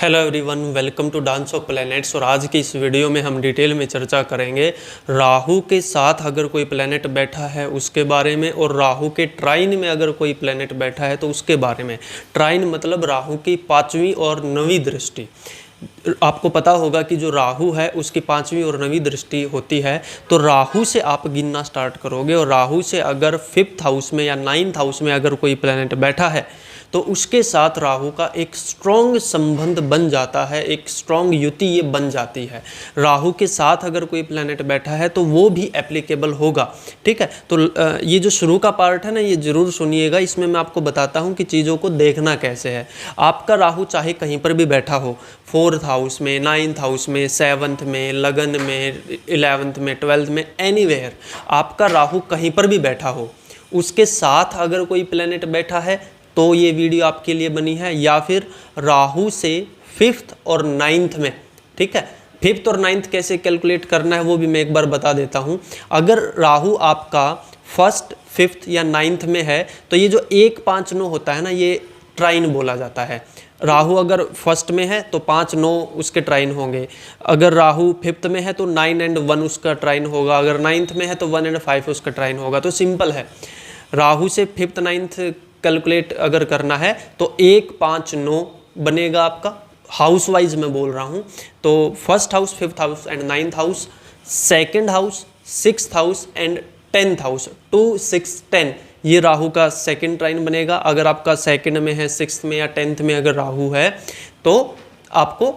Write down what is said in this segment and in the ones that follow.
Hello everyone, welcome to dance of planets. और आज की इस वीडियो में हम डिटेल में चर्चा करेंगे राहु के साथ अगर कोई प्लैनेट बैठा है उसके बारे में, और राहु के ट्राइन में अगर कोई प्लैनेट बैठा है तो उसके बारे में। ट्राइन मतलब राहु की 5वीं और 9वीं दृष्टि। आपको पता होगा कि जो राहु है उसकी 5वीं और 9वीं दृष्टि होती है, तो राहु से आप गिनना स्टार्ट करोगे। और राहु से अगर 5th हाउस में या 9th हाउस में अगर कोई प्लैनेट बैठा है तो उसके साथ राहु का एक स्ट्रॉन्ग संबंध बन जाता है, एक स्ट्रॉन्ग युति ये बन जाती है। राहु के साथ अगर कोई प्लैनेट बैठा है तो वो भी एप्लीकेबल होगा। ठीक है, तो ये जो शुरू का पार्ट है ना, ये जरूर सुनिएगा। इसमें मैं आपको बताता हूँ कि चीज़ों को देखना कैसे है। आपका राहु चाहे कहीं पर भी बैठा हो, 4th हाउस में, 9th हाउस में, 7th में, लगन में, 11th में, 12th में, एनीवेयर आपका राहु कहीं पर भी बैठा हो, उसके साथ अगर कोई प्लैनेट बैठा है तो ये वीडियो आपके लिए बनी है। या फिर राहु से 5th और 9th में, ठीक है, 5th और 9th कैसे कैलकुलेट करना है वो भी मैं एक बार बता देता हूँ। अगर राहु आपका 1st, 5th या 9th में है तो ये जो 1, 5, 9 होता है ना, ये ट्राइन बोला जाता है। राहु अगर 1st में है तो 5, 9 उसके ट्राइन होंगे। अगर राहु 5th में है तो 9 और 1 उसका ट्राइन होगा। अगर 9th में है तो 1 और 5 उसका ट्राइन होगा। तो सिंपल है, राहु से 5th, 9th कैलकुलेट अगर करना है तो 1, 5, 9 बनेगा आपका। हाउस वाइज मैं बोल रहा हूँ तो 1st house, 5th house and 9th house, 2nd house, 6th house and 10th house. 2, 6, 10 ये राहु का सेकंड ट्राइन बनेगा। अगर आपका 2nd में है, 6th में या 10th में अगर राहु है तो आपको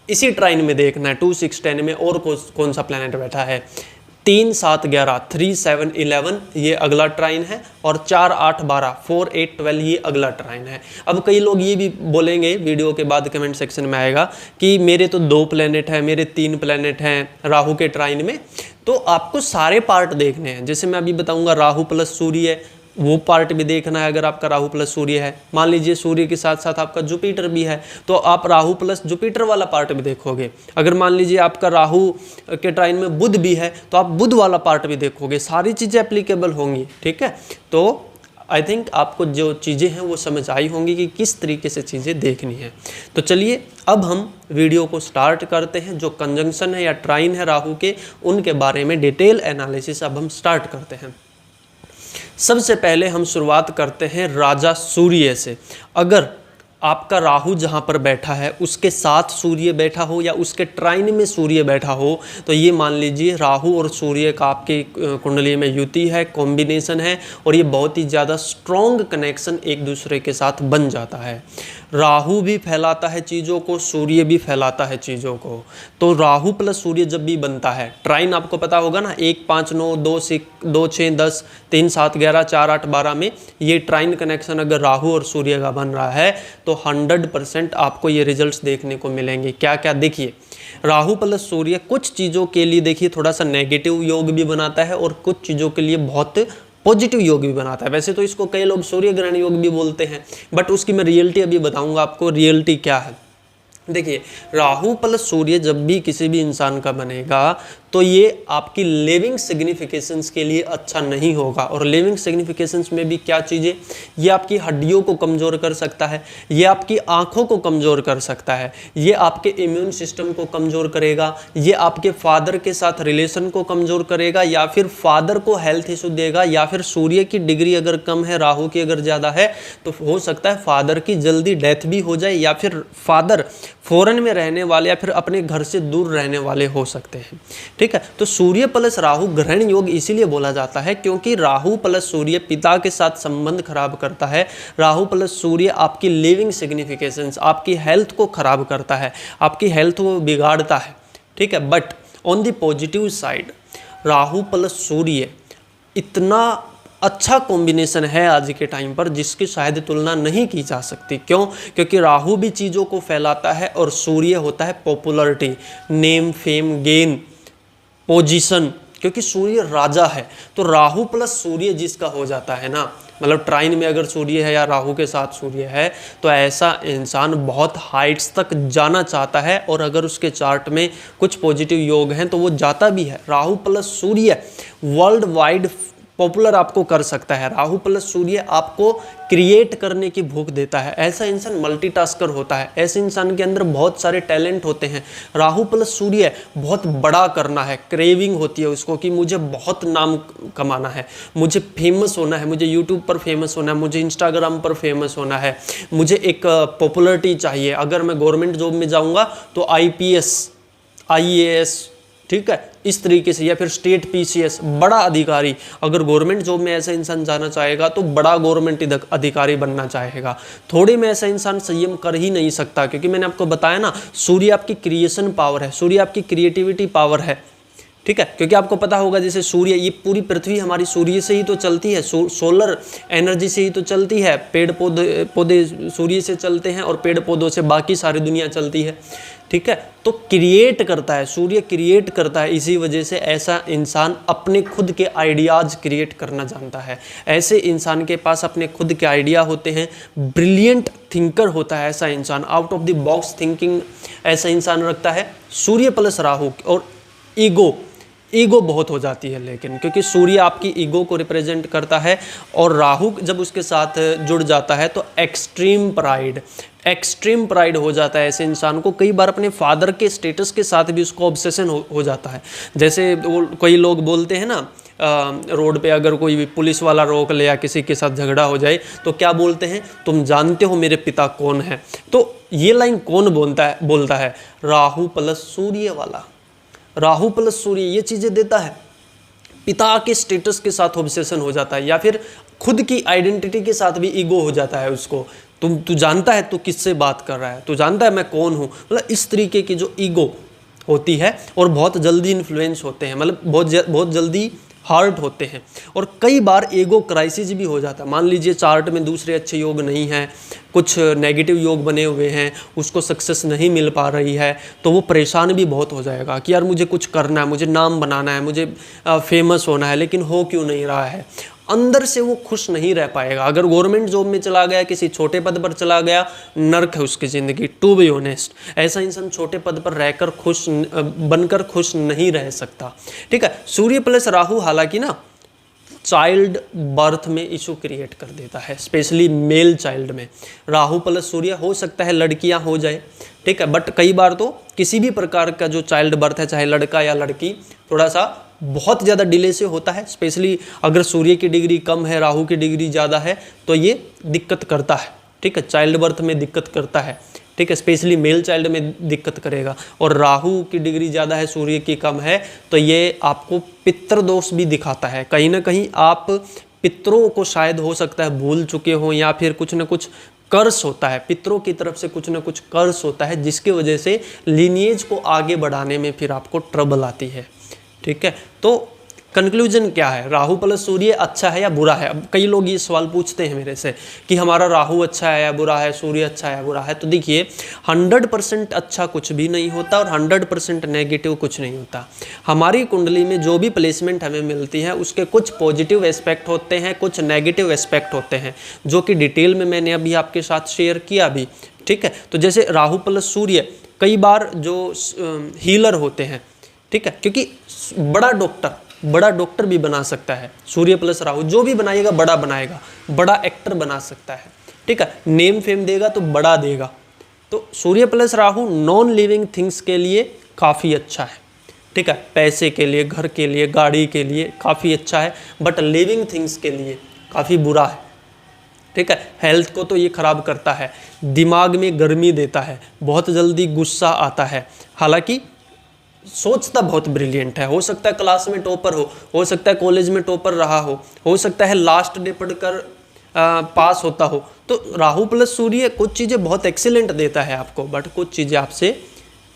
इसी ट्राइन में देखना है 2, 6, 10 में और कौन सा प्लैनेट बैठा है। 3, 7, 11, 3, 7, 11 ये अगला ट्राइन है, और 4, 8, 12, 4, 8, 12 ये अगला ट्राइन है। अब कई लोग ये भी बोलेंगे, वीडियो के बाद कमेंट सेक्शन में आएगा कि मेरे तो 2 प्लैनेट हैं, मेरे 3 प्लैनेट हैं राहु के ट्राइन में। तो आपको सारे पार्ट देखने हैं। जैसे मैं अभी बताऊंगा राहु प्लस सूर्य, वो पार्ट भी देखना है। अगर आपका राहु प्लस सूर्य है, मान लीजिए सूर्य के साथ साथ आपका जुपिटर भी है, तो आप राहु प्लस जुपिटर वाला पार्ट भी देखोगे। अगर मान लीजिए आपका राहु के ट्राइन में बुध भी है तो आप बुध वाला पार्ट भी देखोगे। सारी चीज़ें एप्लीकेबल होंगी। ठीक है, तो आई थिंक आपको जो चीज़ें हैं वो समझ आई होंगी कि किस तरीके से चीज़ें देखनी है। तो चलिए अब हम वीडियो को स्टार्ट करते हैं। जो कंजंक्शन है या ट्राइन है राहु के, उनके बारे में डिटेल एनालिसिस अब हम स्टार्ट करते हैं। सबसे पहले हम शुरुआत करते हैं राजा सूर्य से। अगर आपका राहु जहाँ पर बैठा है उसके साथ सूर्य बैठा हो या उसके ट्राइन में सूर्य बैठा हो तो ये मान लीजिए राहु और सूर्य का आपकी कुंडली में युति है, कॉम्बिनेशन है, और ये बहुत ही ज़्यादा स्ट्रॉन्ग कनेक्शन एक दूसरे के साथ बन जाता है। राहु भी फैलाता है चीज़ों को, सूर्य भी फैलाता है चीज़ों को। तो राहु प्लस सूर्य जब भी बनता है, ट्राइन आपको पता होगा ना, 1, 5, 9, 2, 6, 10, 3, 7, 11, 4, 8, 12 में ये ट्राइन कनेक्शन अगर राहु और सूर्य का बन रहा है तो 100% आपको ये रिजल्ट्स देखने को मिलेंगे। क्या क्या देखिए, राहु प्लस सूर्य कुछ चीज़ों के लिए देखिए थोड़ा सा नेगेटिव योग भी बनाता है और कुछ चीज़ों के लिए बहुत पॉजिटिव योग भी बनाता है। वैसे तो इसको कई लोग सूर्य ग्रहण योग भी बोलते हैं, बट उसकी मैं रियलिटी अभी बताऊंगा आपको रियलिटी क्या है। देखिए, राहु प्लस सूर्य जब भी किसी भी इंसान का बनेगा तो ये आपकी लिविंग सिग्निफिकेशंस के लिए अच्छा नहीं होगा। और लिविंग सिग्निफिकेशंस में भी क्या चीज़ें, ये आपकी हड्डियों को कमज़ोर कर सकता है, ये आपकी आँखों को कमज़ोर कर सकता है, ये आपके इम्यून सिस्टम को कमज़ोर करेगा, ये आपके फादर के साथ रिलेशन को कमज़ोर करेगा, या फिर फादर को हेल्थ इशू देगा, या फिर सूर्य की डिग्री अगर कम है, राहु की अगर ज़्यादा है तो हो सकता है फादर की जल्दी डेथ भी हो जाए, या फिर फादर फॉरेन में रहने वाले या फिर अपने घर से दूर रहने वाले हो सकते हैं। ठीक है, तो सूर्य प्लस राहु ग्रहण योग इसीलिए बोला जाता है क्योंकि राहु प्लस सूर्य पिता के साथ संबंध खराब करता है। राहु प्लस सूर्य आपकी लिविंग सिग्निफिकेशंस, आपकी हेल्थ को खराब करता है, आपकी हेल्थ को बिगाड़ता है। ठीक है, but on the positive side Rahu plus Surya इतना अच्छा कॉम्बिनेशन है आज के टाइम पर जिसकी शायद तुलना नहीं की जा सकती। क्यों? क्योंकि राहु भी चीज़ों को फैलाता है और सूर्य होता है popularity, name, fame, gain, position. क्योंकि सूर्य राजा है तो राहु प्लस सूर्य जिसका हो जाता है ना, मतलब ट्राइन में अगर सूर्य है या राहु के साथ सूर्य है तो ऐसा इंसान बहुत हाइट्स तक जाना चाहता है, और अगर उसके चार्ट में कुछ पॉजिटिव योग हैं तो वो जाता भी है। राहु प्लस सूर्य वर्ल्ड वाइड पॉपुलर आपको कर सकता है। राहु प्लस सूर्य आपको क्रिएट करने की भूख देता है। ऐसा इंसान मल्टीटास्कर होता है, ऐसे इंसान के अंदर बहुत सारे टैलेंट होते हैं। राहु प्लस सूर्य बहुत बड़ा करना है, क्रेविंग होती है उसको कि मुझे बहुत नाम कमाना है, मुझे फेमस होना है, मुझे यूट्यूब पर फेमस होना है, मुझे इंस्टाग्राम पर फेमस होना है, मुझे एक पॉपुलरिटी चाहिए। अगर मैं गवर्नमेंट जॉब में जाऊँगा तो IPS IAS, ठीक है, इस तरीके से, या फिर स्टेट PCS, बड़ा अधिकारी। अगर गवर्नमेंट जॉब में ऐसा इंसान जाना चाहेगा तो बड़ा गवर्नमेंट अधिकारी बनना चाहेगा। थोड़े में ऐसा इंसान संयम कर ही नहीं सकता, क्योंकि मैंने आपको बताया ना, सूर्य आपकी क्रिएशन पावर है, सूर्य आपकी क्रिएटिविटी पावर है, ठीक है। क्योंकि आपको पता होगा जैसे सूर्य, ये पूरी पृथ्वी हमारी सूर्य से ही तो चलती है, सोलर एनर्जी से ही तो चलती है। पेड़ पौधे सूर्य से चलते हैं और पेड़ पौधों से बाकी सारी दुनिया चलती है, ठीक है। तो क्रिएट करता है, सूर्य क्रिएट करता है। इसी वजह से ऐसा इंसान अपने खुद के आइडियाज़ क्रिएट करना जानता है। ऐसे इंसान के पास अपने खुद के आइडिया होते हैं, ब्रिलियंट थिंकर होता है ऐसा इंसान, out of the box thinking ऐसा इंसान रखता है। सूर्य प्लस राहु, और ईगो बहुत हो जाती है, लेकिन क्योंकि सूर्य आपकी ईगो को रिप्रेजेंट करता है, और राहु जब उसके साथ जुड़ जाता है तो एक्सट्रीम प्राइड हो जाता है ऐसे इंसान को। कई बार अपने फादर के स्टेटस के साथ भी उसको ऑब्सेशन हो जाता है। जैसे वो कई लोग बोलते हैं ना, रोड पे अगर कोई पुलिस वाला रोक ले या किसी के साथ झगड़ा हो जाए तो क्या बोलते हैं, तुम जानते हो मेरे पिता कौन है। तो ये लाइन कौन बोलता है? राहु प्लस सूर्य वाला। राहु प्लस सूर्य ये चीज़ें देता है। पिता के स्टेटस के साथ ऑब्सेशन हो जाता है, या फिर खुद की आइडेंटिटी के साथ भी ईगो हो जाता है उसको। तू जानता है तू किससे बात कर रहा है, तू जानता है मैं कौन हूँ, मतलब इस तरीके की जो ईगो होती है। और बहुत जल्दी इन्फ्लुएंस होते हैं, मतलब बहुत जल्दी हर्ट होते हैं। और कई बार ईगो क्राइसिस भी हो जाता है। मान लीजिए चार्ट में दूसरे अच्छे योग नहीं हैं, कुछ नेगेटिव योग बने हुए हैं, उसको सक्सेस नहीं मिल पा रही है, तो वो परेशान भी बहुत हो जाएगा कि यार मुझे कुछ करना है, मुझे नाम बनाना है, मुझे फेमस होना है, लेकिन हो क्यों नहीं रहा है। अंदर से वो खुश नहीं रह पाएगा। अगर गवर्नमेंट जॉब में चला गया, किसी छोटे पद पर चला गया, नर्क है उसकी ज़िंदगी, टू बी ऑनेस्ट। ऐसा इंसान छोटे पद पर रहकर बनकर खुश नहीं रह सकता, ठीक है। सूर्य प्लस राहु हालांकि ना चाइल्ड बर्थ में इशू क्रिएट कर देता है, स्पेशली मेल चाइल्ड में। राहु प्लस सूर्य हो सकता है लड़कियां हो जाए, ठीक है, बट कई बार तो किसी भी प्रकार का जो चाइल्ड बर्थ है, चाहे लड़का या लड़की, थोड़ा सा बहुत ज़्यादा डिले से होता है। स्पेशली अगर सूर्य की डिग्री कम है, राहु की डिग्री ज़्यादा है, तो ये दिक्कत करता है, ठीक है, चाइल्ड बर्थ में दिक्कत करता है, ठीक है, स्पेशली मेल चाइल्ड में दिक्कत करेगा। और राहु की डिग्री ज़्यादा है, सूर्य की कम है, तो ये आपको पितृदोष भी दिखाता है। कहीं ना कहीं आप पितरों को शायद हो सकता है भूल चुके हो, या फिर कुछ ना कुछ कर्स होता है, पितरों की तरफ से कुछ ना कुछ कर्स होता है, जिसकी वजह से लीनिएज को आगे बढ़ाने में फिर आपको ट्रबल आती है, ठीक है। तो कंक्लूजन क्या है, राहु प्लस सूर्य अच्छा है या बुरा है? अब कई लोग ये सवाल पूछते हैं मेरे से कि हमारा राहु अच्छा है या बुरा है, सूर्य अच्छा है या बुरा है। तो देखिए 100% अच्छा कुछ भी नहीं होता और 100% नेगेटिव कुछ नहीं होता। हमारी कुंडली में जो भी प्लेसमेंट हमें मिलती है उसके कुछ पॉजिटिव एस्पेक्ट होते हैं, कुछ नेगेटिव एस्पेक्ट होते हैं, जो कि डिटेल में मैंने अभी आपके साथ शेयर किया भी, ठीक है। तो जैसे राहु प्लस सूर्य, कई बार जो हीलर होते हैं, ठीक है, क्योंकि बड़ा डॉक्टर भी बना सकता है सूर्य प्लस राहु, जो भी बनाएगा बड़ा बनाएगा, बड़ा एक्टर बना सकता है, ठीक है, नेम फेम देगा तो बड़ा देगा। तो Surya plus Rahu non living things के लिए काफ़ी अच्छा है, ठीक है, पैसे के लिए, घर के लिए, गाड़ी के लिए काफ़ी अच्छा है, बट लिविंग थिंग्स के लिए काफ़ी बुरा है, ठीक है। हेल्थ को तो ये खराब करता है, दिमाग में गर्मी देता है, बहुत जल्दी गुस्सा आता है। हालांकि सोचता बहुत ब्रिलियंट है, हो सकता है क्लास में टॉपर हो सकता है कॉलेज में टॉपर रहा हो सकता है लास्ट डे पढ़कर पास होता हो। तो राहु प्लस सूर्य कुछ चीज़ें बहुत एक्सीलेंट देता है आपको, बट कुछ चीज़ें आपसे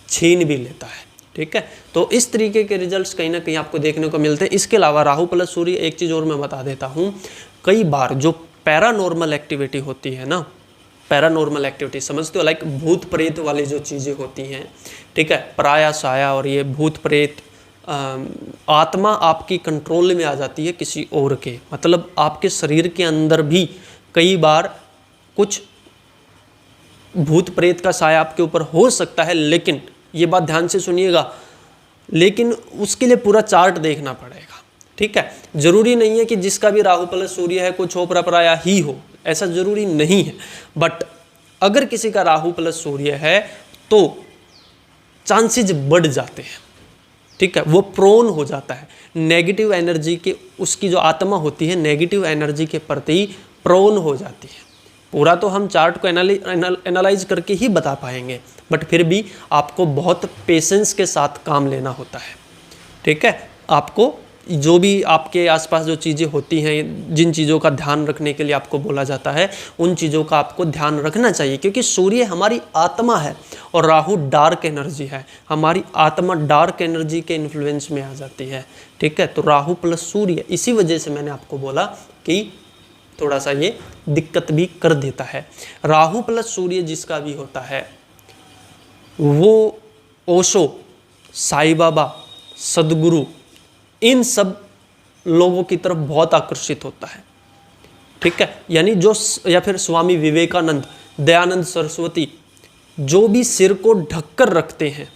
छीन भी लेता है, ठीक है। तो इस तरीके के रिजल्ट्स कहीं ना कहीं आपको देखने को मिलते हैं। इसके अलावा राहु प्लस सूर्य एक चीज़ और मैं बता देता हूँ, कई बार जो पैरानॉर्मल एक्टिविटी होती है ना, पैरानॉर्मल एक्टिविटी समझते हो, लाइक भूत प्रेत वाली जो चीज़ें होती हैं, ठीक है, पराया साया और ये भूत प्रेत, आत्मा आपकी कंट्रोल में आ जाती है किसी और के, मतलब आपके शरीर के अंदर भी कई बार कुछ भूत प्रेत का साया आपके ऊपर हो सकता है। लेकिन ये बात ध्यान से सुनिएगा, लेकिन उसके लिए पूरा चार्ट देखना पड़ेगा। ठीक है, जरूरी नहीं है कि जिसका भी राहु प्लस सूर्य है कुछ ओपरा पराया ही हो, ऐसा जरूरी नहीं है। बट अगर किसी का राहु प्लस सूर्य है तो चांसेस बढ़ जाते हैं, ठीक है, वो प्रोन हो जाता है नेगेटिव एनर्जी के, उसकी जो आत्मा होती है नेगेटिव एनर्जी के प्रति प्रोन हो जाती है। पूरा तो हम चार्ट को एनालाइज करके ही बता पाएंगे, बट फिर भी आपको बहुत पेशेंस के साथ काम लेना होता है, ठीक है। आपको जो भी आपके आसपास जो चीज़ें होती हैं, जिन चीज़ों का ध्यान रखने के लिए आपको बोला जाता है, उन चीज़ों का आपको ध्यान रखना चाहिए, क्योंकि सूर्य हमारी आत्मा है और राहु डार्क एनर्जी है। हमारी आत्मा डार्क एनर्जी के इन्फ्लुएंस में आ जाती है, ठीक है। तो राहु प्लस सूर्य, इसी वजह से मैंने आपको बोला कि थोड़ा सा ये दिक्कत भी कर देता है। राहु प्लस सूर्य जिसका भी होता है वो ओशो, साईं बाबा, सदगुरु, इन सब लोगों की तरफ बहुत आकर्षित होता है, ठीक है। यानी जो, या फिर स्वामी विवेकानंद, दयानंद सरस्वती, जो भी सिर को ढककर रखते हैं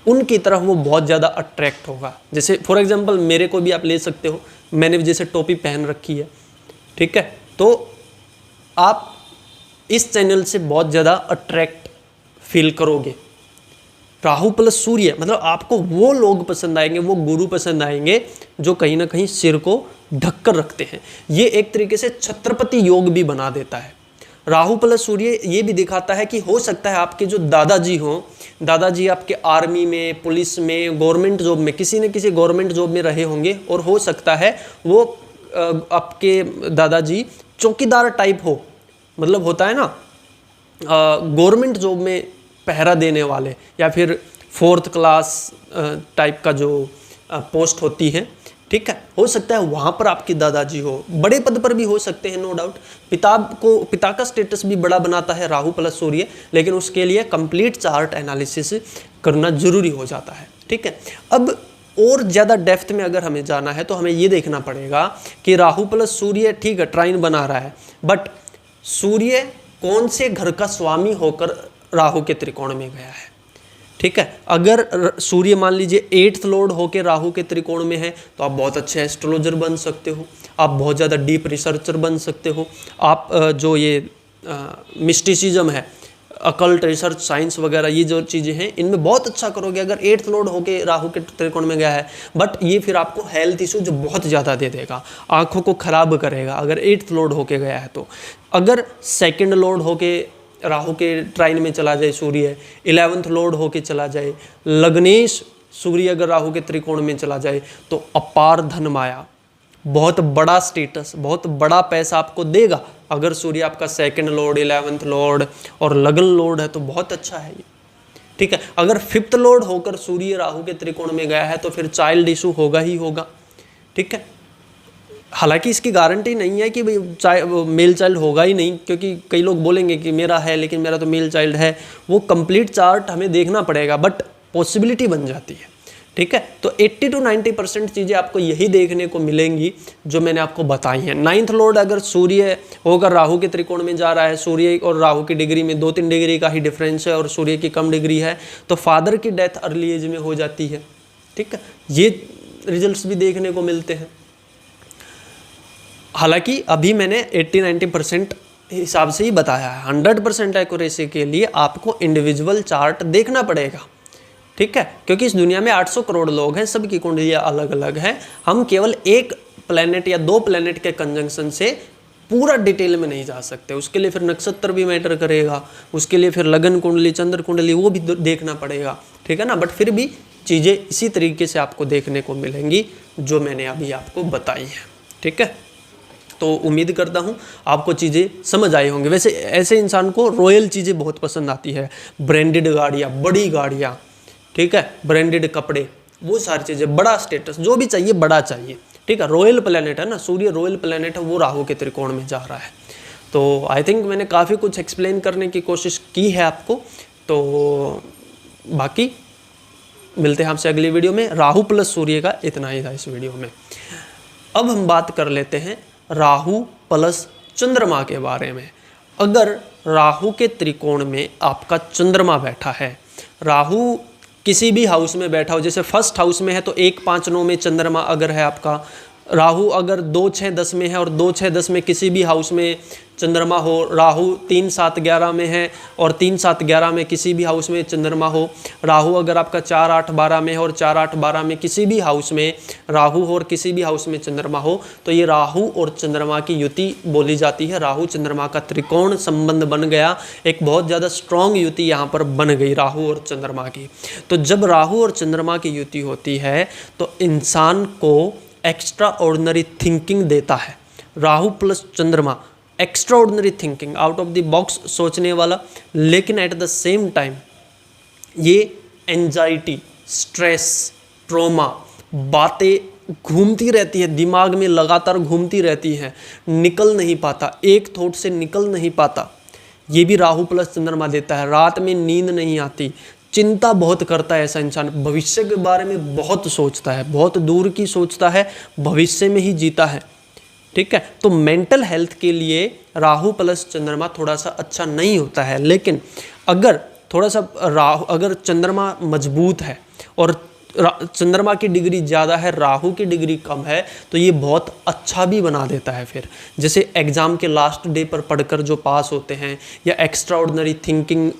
उनकी तरफ वो बहुत ज़्यादा अट्रैक्ट होगा। जैसे फॉर एग्जांपल मेरे को भी आप ले सकते हो, मैंने जैसे टोपी पहन रखी है, ठीक है, तो आप इस चैनल से बहुत ज़्यादा अट्रैक्ट फील करोगे। राहु प्लस सूर्य मतलब आपको वो लोग पसंद आएंगे, वो गुरु पसंद आएंगे जो कहीं ना कहीं सिर को ढककर रखते हैं। ये एक तरीके से छत्रपति योग भी बना देता है। राहु प्लस सूर्य ये भी दिखाता है कि हो सकता है आपके जो दादाजी हों, दादाजी आपके आर्मी में, पुलिस में, गवर्नमेंट जॉब में, किसी न किसी गवर्नमेंट जॉब में रहे होंगे, और हो सकता है वो आपके दादाजी चौकीदार टाइप हो, मतलब होता है ना गवर्नमेंट जॉब में पहरा देने वाले, या फिर 4th क्लास टाइप का जो पोस्ट होती है, ठीक है, हो सकता है वहाँ पर आपके दादाजी हो। बड़े पद पर भी हो सकते हैं, नो डाउट। पिता का स्टेटस भी बड़ा बनाता है राहु प्लस सूर्य, लेकिन उसके लिए कंप्लीट चार्ट एनालिसिस करना जरूरी हो जाता है, ठीक है। अब और ज़्यादा डेप्थ में अगर हमें जाना है तो हमें ये देखना पड़ेगा कि राहु प्लस सूर्य, ठीक है, ट्राइन बना रहा है, बट सूर्य कौन से घर का स्वामी होकर राहु के त्रिकोण में गया है, ठीक है। अगर सूर्य मान लीजिए 8th लॉर्ड होके राहु के त्रिकोण में है तो आप बहुत अच्छे एस्ट्रोलॉजर बन सकते हो, आप बहुत ज़्यादा डीप रिसर्चर बन सकते हो। आप जो ये मिस्टिसिज्म है, अकल्ट रिसर्च, साइंस वगैरह, ये जो चीज़ें हैं इनमें बहुत अच्छा करोगे अगर 8th लॉर्ड होके राहु के त्रिकोण में गया है। बट ये फिर आपको हेल्थ इशू जो बहुत ज़्यादा दे देगा, आँखों को खराब करेगा अगर 8th लॉर्ड होके गया है तो। अगर 2nd लॉर्ड होके राहु के ट्राइन में चला जाए सूर्य, 11th लॉर्ड होके चला जाए, लग्नेश सूर्य अगर राहु के त्रिकोण में चला जाए तो अपार धन माया, बहुत बड़ा स्टेटस, बहुत बड़ा पैसा आपको देगा। अगर सूर्य आपका 2nd लॉर्ड, 11th लॉर्ड और लग्न लॉर्ड है तो बहुत अच्छा है ये, ठीक है। अगर 5th लॉर्ड होकर सूर्य राहु के त्रिकोण में गया है तो फिर चाइल्ड इशू होगा ही होगा, ठीक है। हालांकि इसकी गारंटी नहीं है कि भाई मेल चाइल्ड होगा ही नहीं, क्योंकि कई लोग बोलेंगे कि मेरा है लेकिन मेरा तो मेल चाइल्ड है। वो कंप्लीट चार्ट हमें देखना पड़ेगा, बट पॉसिबिलिटी बन जाती है, ठीक है। तो 80 to 90% चीज़ें आपको यही देखने को मिलेंगी जो मैंने आपको बताई हैं। 9th लॉर्ड अगर सूर्य होकर राहु के त्रिकोण में जा रहा है, सूर्य और राहु की डिग्री में 2-3 डिग्री का ही डिफरेंस है और सूर्य की कम डिग्री है, तो फादर की डेथ अर्ली एज में हो जाती है, ठीक है। ये रिजल्ट्स भी देखने को मिलते हैं। हालांकि अभी मैंने 80-90% हिसाब से ही बताया है। 100% एक्यूरेसी के लिए आपको इंडिविजुअल चार्ट देखना पड़ेगा, ठीक है, क्योंकि इस दुनिया में 800 करोड़ लोग हैं, सबकी कुंडलियाँ अलग अलग हैं। हम केवल एक प्लेनेट या 2 प्लेनेट के कंजंक्शन से पूरा डिटेल में नहीं जा सकते। उसके लिए फिर नक्षत्र भी मैटर करेगा, उसके लिए फिर लगन कुंडली, चंद्र कुंडली, वो भी देखना पड़ेगा, ठीक है ना। बट फिर भी चीज़ें इसी तरीके से आपको देखने को मिलेंगी जो मैंने अभी आपको बताई हैं, ठीक है। तो उम्मीद करता हूँ आपको चीज़ें समझ आई होंगी। वैसे ऐसे इंसान को रॉयल चीज़ें बहुत पसंद आती है, ब्रांडेड गाड़ियाँ, बड़ी गाड़ियाँ, ठीक है, ब्रांडेड कपड़े, वो सारी चीज़ें, बड़ा स्टेटस, जो भी चाहिए बड़ा चाहिए, ठीक है। रॉयल प्लेनेट है ना, सूर्य रॉयल प्लेनेट है, वो राहु के त्रिकोण में जा रहा है। तो आई थिंक मैंने काफ़ी कुछ एक्सप्लेन करने की कोशिश की है आपको। तो बाकी मिलते हैं आपसे अगली वीडियो में। राहु प्लस सूर्य का इतना ही था इस वीडियो में। अब हम बात कर लेते हैं राहु प्लस चंद्रमा के बारे में। अगर राहु के त्रिकोण में आपका चंद्रमा बैठा है, राहु किसी भी हाउस में बैठा हो, जैसे फर्स्ट हाउस में है तो 1-5-9 में चंद्रमा अगर है आपका, राहु अगर 2-6-10 में है और 2-6-10 में किसी भी हाउस में चंद्रमा हो, राहु 3-7-11 में है और 3-7-11 में किसी भी हाउस में चंद्रमा हो, राहु अगर आपका 4-8-12 में है और 4-8-12 में किसी भी हाउस में राहु हो और किसी भी हाउस में चंद्रमा हो, तो ये राहु और चंद्रमा की युति बोली जाती है। राहु चंद्रमा का त्रिकोण संबंध बन गया, एक बहुत ज़्यादा स्ट्रॉन्ग युति यहाँ पर बन गई राहु और चंद्रमा की। तो जब राहु और चंद्रमा की युति होती है तो इंसान को एक्स्ट्रा ऑर्डिनरी थिंकिंग देता है। राहु प्लस चंद्रमा extra ordinary thinking, out of the box सोचने वाला, लेकिन एट द सेम टाइम ये एंजाइटी, स्ट्रेस, ट्रॉमा, बातें घूमती रहती है दिमाग में, लगातार घूमती रहती है, निकल नहीं पाता, एक थॉट से निकल नहीं पाता। ये भी राहु प्लस चंद्रमा देता है। रात में नींद नहीं आती, चिंता बहुत करता है ऐसा इंसान, भविष्य के बारे में बहुत सोचता है, बहुत दूर की सोचता है, भविष्य में ही जीता है। ठीक है, तो मेंटल हेल्थ के लिए राहु प्लस चंद्रमा थोड़ा सा अच्छा नहीं होता है। लेकिन अगर थोड़ा सा अगर चंद्रमा मजबूत है और चंद्रमा की डिग्री ज़्यादा है, राहु की डिग्री कम है, तो ये बहुत अच्छा भी बना देता है। फिर जैसे एग्ज़ाम के लास्ट डे पर पढ़कर जो पास होते हैं, या एक्स्ट्रा ऑर्डिनरी थिंकिंग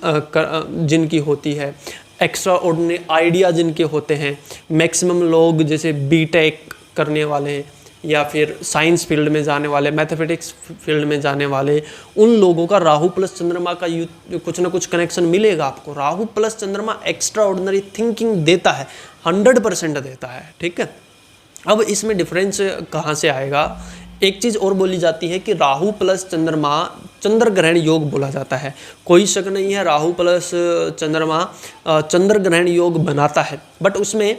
जिनकी होती है, एक्स्ट्रा ऑर्डिनरी आइडिया जिनके होते हैं, मैक्सिमम लोग जैसे बीटेक करने वाले या फिर साइंस फील्ड में जाने वाले, मैथमेटिक्स फील्ड में जाने वाले, उन लोगों का राहु प्लस चंद्रमा का कुछ ना कुछ कनेक्शन मिलेगा आपको। राहु प्लस चंद्रमा एक्स्ट्रा ऑर्डिनरी थिंकिंग देता है, 100% देता है। ठीक है, अब इसमें डिफरेंस कहाँ से आएगा? एक चीज़ और बोली जाती है कि राहु प्लस चंद्रमा चंद्र ग्रहण योग बोला जाता है। कोई शक नहीं है, राहु प्लस चंद्रमा चंद्र ग्रहण योग बनाता है, बट उसमें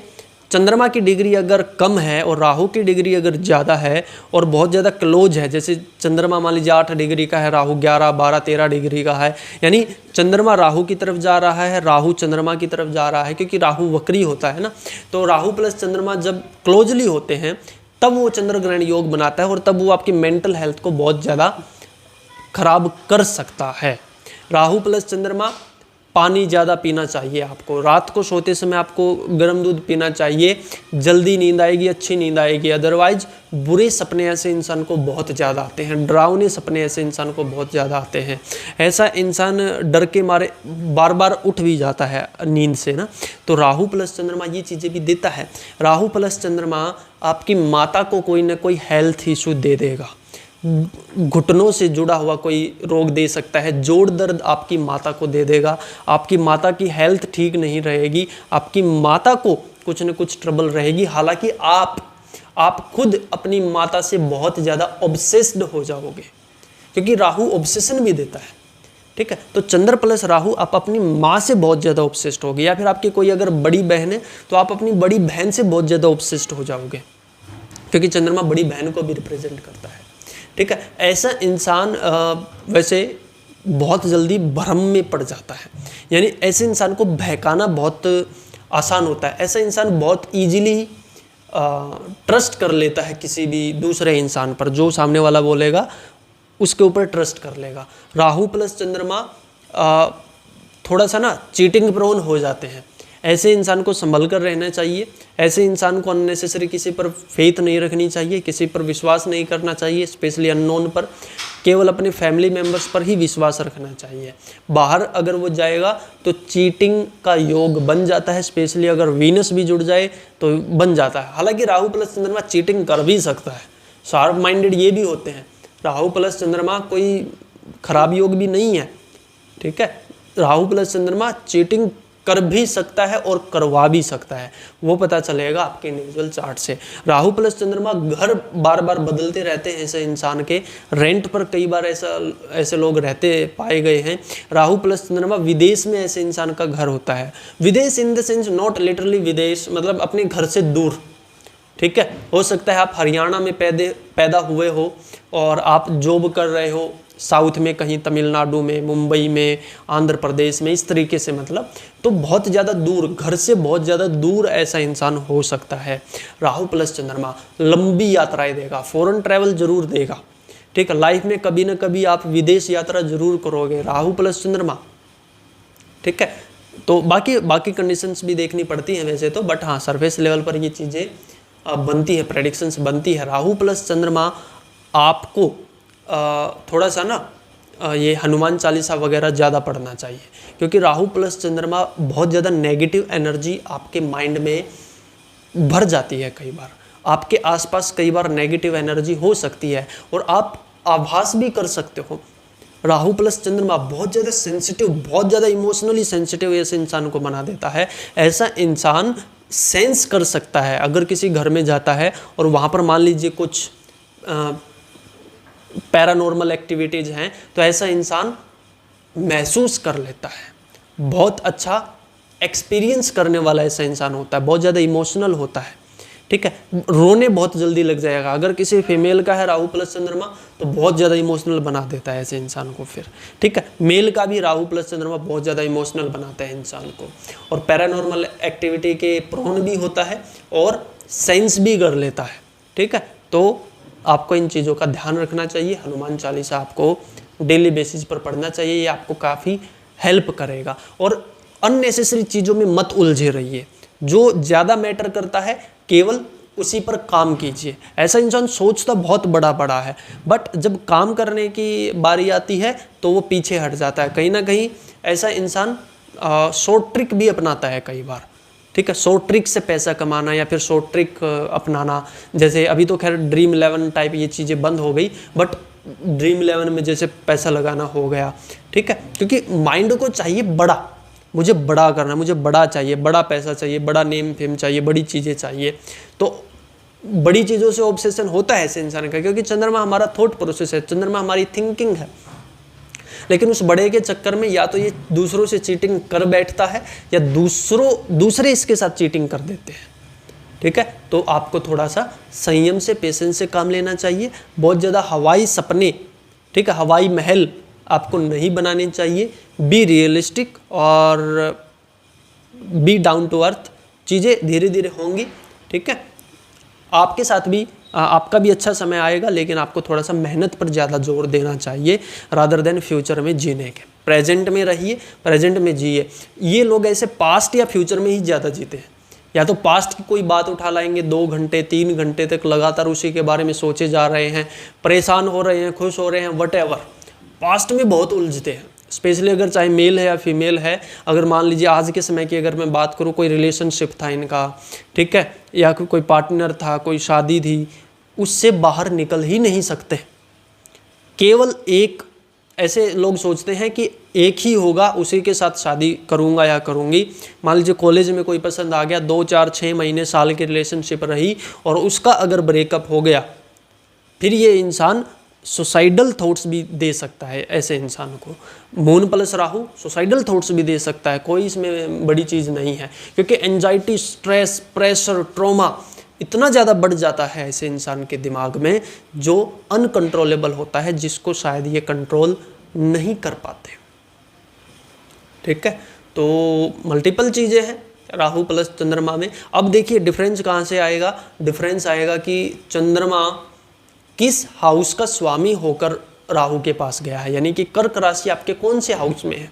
चंद्रमा की डिग्री अगर कम है और राहु की डिग्री अगर ज़्यादा है और बहुत ज़्यादा क्लोज है, जैसे चंद्रमा मान लीजिए 8 डिग्री का है, राहु 11, 12, 13 डिग्री का है, यानी चंद्रमा राहु की तरफ जा रहा है, राहु चंद्रमा की तरफ जा रहा है, क्योंकि राहु वक्री होता है ना। तो राहु प्लस चंद्रमा जब क्लोजली होते हैं तब वो चंद्र ग्रहण योग बनाता है और तब वो आपकी मेंटल हेल्थ को बहुत ज़्यादा खराब कर सकता है। राहु प्लस चंद्रमा, पानी ज़्यादा पीना चाहिए आपको, रात को सोते समय आपको गर्म दूध पीना चाहिए, जल्दी नींद आएगी, अच्छी नींद आएगी। अदरवाइज बुरे सपने ऐसे इंसान को बहुत ज़्यादा आते हैं, डरावने सपने ऐसे इंसान को बहुत ज़्यादा आते हैं। ऐसा इंसान डर के मारे बार बार उठ भी जाता है नींद से ना। तो राहु प्लस चंद्रमा ये चीज़ें भी देता है। राहु प्लस चंद्रमा आपकी माता को कोई ना कोई हेल्थ इशू दे देगा, घुटनों से जुड़ा हुआ कोई रोग दे सकता है, जोड़ दर्द आपकी माता को दे देगा, आपकी माता की हेल्थ ठीक नहीं रहेगी, आपकी माता को कुछ न कुछ ट्रबल रहेगी। हालांकि आप खुद अपनी माता से बहुत ज़्यादा ऑब्सेस्ड हो जाओगे, क्योंकि राहु ऑब्सेशन भी देता है। ठीक है, तो चंद्र प्लस राहु आप अपनी माँ से बहुत ज़्यादा ऑब्सेस्ड होगे, या फिर आपकी कोई अगर बड़ी बहन है तो आप अपनी बड़ी बहन से बहुत ज़्यादा ऑब्सेस्ड हो जाओगे, क्योंकि चंद्रमा बड़ी बहन को भी रिप्रेजेंट करता है। ठीक है, ऐसा इंसान वैसे बहुत जल्दी भ्रम में पड़ जाता है, यानी ऐसे इंसान को बहकाना बहुत आसान होता है। ऐसा इंसान बहुत इजीली ट्रस्ट कर लेता है किसी भी दूसरे इंसान पर, जो सामने वाला बोलेगा उसके ऊपर ट्रस्ट कर लेगा। राहु प्लस चंद्रमा थोड़ा सा ना चीटिंग प्रोन हो जाते हैं। ऐसे इंसान को संभल कर रहना चाहिए, ऐसे इंसान को अननेसेसरी किसी पर फेथ नहीं रखनी चाहिए, किसी पर विश्वास नहीं करना चाहिए, स्पेशली अननोन पर। केवल अपने फैमिली मेंबर्स पर ही विश्वास रखना चाहिए। बाहर अगर वो जाएगा तो चीटिंग का योग बन जाता है, स्पेशली अगर वीनस भी जुड़ जाए तो बन जाता है। हालांकि राहु प्लस चंद्रमा चीटिंग कर भी सकता है, शार्प माइंडेड ये भी होते हैं। राहु प्लस चंद्रमा कोई खराब योग भी नहीं है। ठीक है, राहु प्लस चंद्रमा चीटिंग कर भी सकता है और करवा भी सकता है, वो पता चलेगा आपके इंडिविजुअल चार्ट से। राहु प्लस चंद्रमा घर बार बार बदलते रहते हैं ऐसे इंसान के, रेंट पर कई बार ऐसे लोग रहते पाए गए हैं। राहु प्लस चंद्रमा विदेश में ऐसे इंसान का घर होता है। विदेश in the sense not literally विदेश, मतलब अपने घर से दूर। ठीक है, हो सकता है आप हरियाणा में पैदा हुए हो और आप जॉब कर रहे हो साउथ में, कहीं तमिलनाडु में, मुंबई में, आंध्र प्रदेश में, इस तरीके से, मतलब तो बहुत ज़्यादा दूर, घर से बहुत ज़्यादा दूर ऐसा इंसान हो सकता है। राहु प्लस चंद्रमा लंबी यात्राएं देगा, फॉरेन ट्रैवल जरूर देगा। ठीक है, लाइफ में कभी ना कभी आप विदेश यात्रा जरूर करोगे, राहु प्लस चंद्रमा। ठीक है, तो बाकी कंडीशंस भी देखनी पड़ती हैं वैसे तो, बट हाँ सरफेस लेवल पर ये चीज़ें बनती है, प्रेडिक्शंस बनती है। राहु प्लस चंद्रमा आपको थोड़ा सा ना ये हनुमान चालीसा वगैरह ज़्यादा पढ़ना चाहिए, क्योंकि राहु प्लस चंद्रमा बहुत ज़्यादा नेगेटिव एनर्जी आपके माइंड में भर जाती है। कई बार आपके आसपास कई बार नेगेटिव एनर्जी हो सकती है और आप आभास भी कर सकते हो। राहु प्लस चंद्रमा बहुत ज़्यादा सेंसिटिव, बहुत ज़्यादा इमोशनली सेंसिटिव ऐसे इंसान को बना देता है। ऐसा इंसान सेंस कर सकता है, अगर किसी घर में जाता है और वहाँ पर मान लीजिए कुछ पैरानॉर्मल एक्टिविटीज़ हैं, तो ऐसा इंसान महसूस कर लेता है। बहुत अच्छा एक्सपीरियंस करने वाला ऐसा इंसान होता है, बहुत ज़्यादा इमोशनल होता है, ठीक है। रोने बहुत जल्दी लग जाएगा। अगर किसी फीमेल का है राहु प्लस चंद्रमा तो बहुत ज़्यादा इमोशनल बना देता है ऐसे इंसान को फिर, ठीक है। मेल का भी राहु प्लस चंद्रमा बहुत ज़्यादा इमोशनल बनाता है इंसान को, और पैरानॉर्मल एक्टिविटी के प्रोन भी होता है और सेंस भी कर लेता है, ठीक है। तो आपको इन चीज़ों का ध्यान रखना चाहिए। हनुमान चालीसा आपको डेली बेसिस पर पढ़ना चाहिए, ये आपको काफ़ी हेल्प करेगा। और अननेसेसरी चीज़ों में मत उलझे रहिए, जो ज़्यादा मैटर करता है केवल उसी पर काम कीजिए। ऐसा इंसान सोचता बहुत बड़ा बड़ा है, बट जब काम करने की बारी आती है तो वो पीछे हट जाता है। कहीं ना कहीं ऐसा इंसान शॉर्ट ट्रिक भी अपनाता है कई बार, ठीक है। शॉर्ट ट्रिक से पैसा कमाना या फिर शॉर्ट ट्रिक अपनाना, जैसे अभी तो खैर ड्रीम 11 टाइप ये चीज़ें बंद हो गई, बट ड्रीम 11 में जैसे पैसा लगाना हो गया, ठीक है। क्योंकि माइंड को चाहिए बड़ा, मुझे बड़ा करना, मुझे बड़ा चाहिए, बड़ा पैसा चाहिए, बड़ा नेम फेम चाहिए, बड़ी चीज़ें चाहिए। तो बड़ी चीज़ों से ऑब्सेशन होता है ऐसे इंसान का, क्योंकि चंद्रमा हमारा थॉट प्रोसेस है, चंद्रमा हमारी थिंकिंग है। लेकिन उस बड़े के चक्कर में या तो ये दूसरों से चीटिंग कर बैठता है या दूसरे इसके साथ चीटिंग कर देते हैं, ठीक है। तो आपको थोड़ा सा संयम से, पेशेंस से काम लेना चाहिए। बहुत ज़्यादा हवाई सपने, ठीक है, हवाई महल आपको नहीं बनाने चाहिए। बी रियलिस्टिक और बी डाउन टू अर्थ। चीज़ें धीरे धीरे होंगी, ठीक है। आपके साथ भी आपका भी अच्छा समय आएगा, लेकिन आपको थोड़ा सा मेहनत पर ज़्यादा जोर देना चाहिए रादर देन फ्यूचर में जीने के। प्रेजेंट में रहिए, प्रेजेंट में जिए। ये लोग ऐसे पास्ट या फ्यूचर में ही ज़्यादा जीते हैं, या तो पास्ट की कोई बात उठा लाएंगे, 2 घंटे 3 घंटे तक लगातार उसी के बारे में सोचे जा रहे हैं, परेशान हो रहे हैं, खुश हो रहे हैं, वटएवर। पास्ट में बहुत उलझते हैं, स्पेशली अगर चाहे मेल है या फीमेल है। अगर मान लीजिए आज के समय की अगर मैं बात करूँ, कोई रिलेशनशिप था इनका, ठीक है, या कोई पार्टनर था, कोई शादी थी, उससे बाहर निकल ही नहीं सकते। केवल एक ऐसे लोग सोचते हैं कि एक ही होगा, उसी के साथ शादी करूंगा या करूंगी। मान लीजिए कॉलेज में कोई पसंद आ गया, 2 4 6 महीने साल की रिलेशनशिप रही और उसका अगर ब्रेकअप हो गया, फिर ये इंसान सुसाइडल थॉट्स भी दे सकता है। ऐसे इंसान को moon plus Rahu suicidal thoughts भी दे सकता है, कोई इसमें बड़ी चीज़ नहीं है। क्योंकि एंजाइटी, स्ट्रेस, प्रेशर, ट्रॉमा इतना ज़्यादा बढ़ जाता है ऐसे इंसान के दिमाग में, जो अनकंट्रोलेबल होता है, जिसको शायद ये कंट्रोल नहीं कर पाते, ठीक है। तो मल्टीपल चीज़ें हैं राहु प्लस चंद्रमा में। अब देखिए डिफरेंस कहाँ से आएगा। डिफरेंस आएगा कि चंद्रमा किस हाउस का स्वामी होकर राहु के पास गया है, यानी कि कर्क राशि आपके कौन से हाउस में है।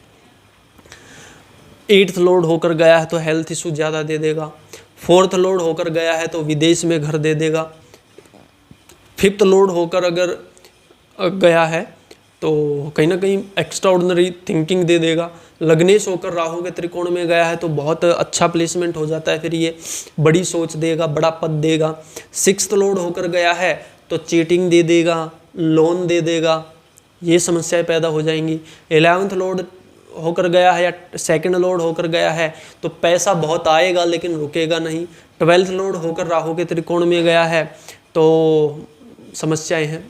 8th लॉर्ड होकर गया है तो हेल्थ इशू ज़्यादा दे देगा। 4th लॉर्ड होकर गया है तो विदेश में घर दे देगा। 5th लॉर्ड होकर अगर गया है तो कहीं ना कहीं एक्स्ट्राऑर्डिनरी थिंकिंग दे देगा। लग्नेश होकर राहु के त्रिकोण में गया है तो बहुत अच्छा प्लेसमेंट हो जाता है, फिर ये बड़ी सोच देगा, बड़ा पद देगा। 6th लॉर्ड होकर गया है तो चीटिंग दे देगा, लोन दे देगा, ये समस्याएं पैदा हो जाएंगी। 11th लॉर्ड होकर गया है या 2nd लॉर्ड होकर गया है तो पैसा बहुत आएगा लेकिन रुकेगा नहीं। 12th लॉर्ड होकर राहु के त्रिकोण में गया है तो समस्याएं हैं,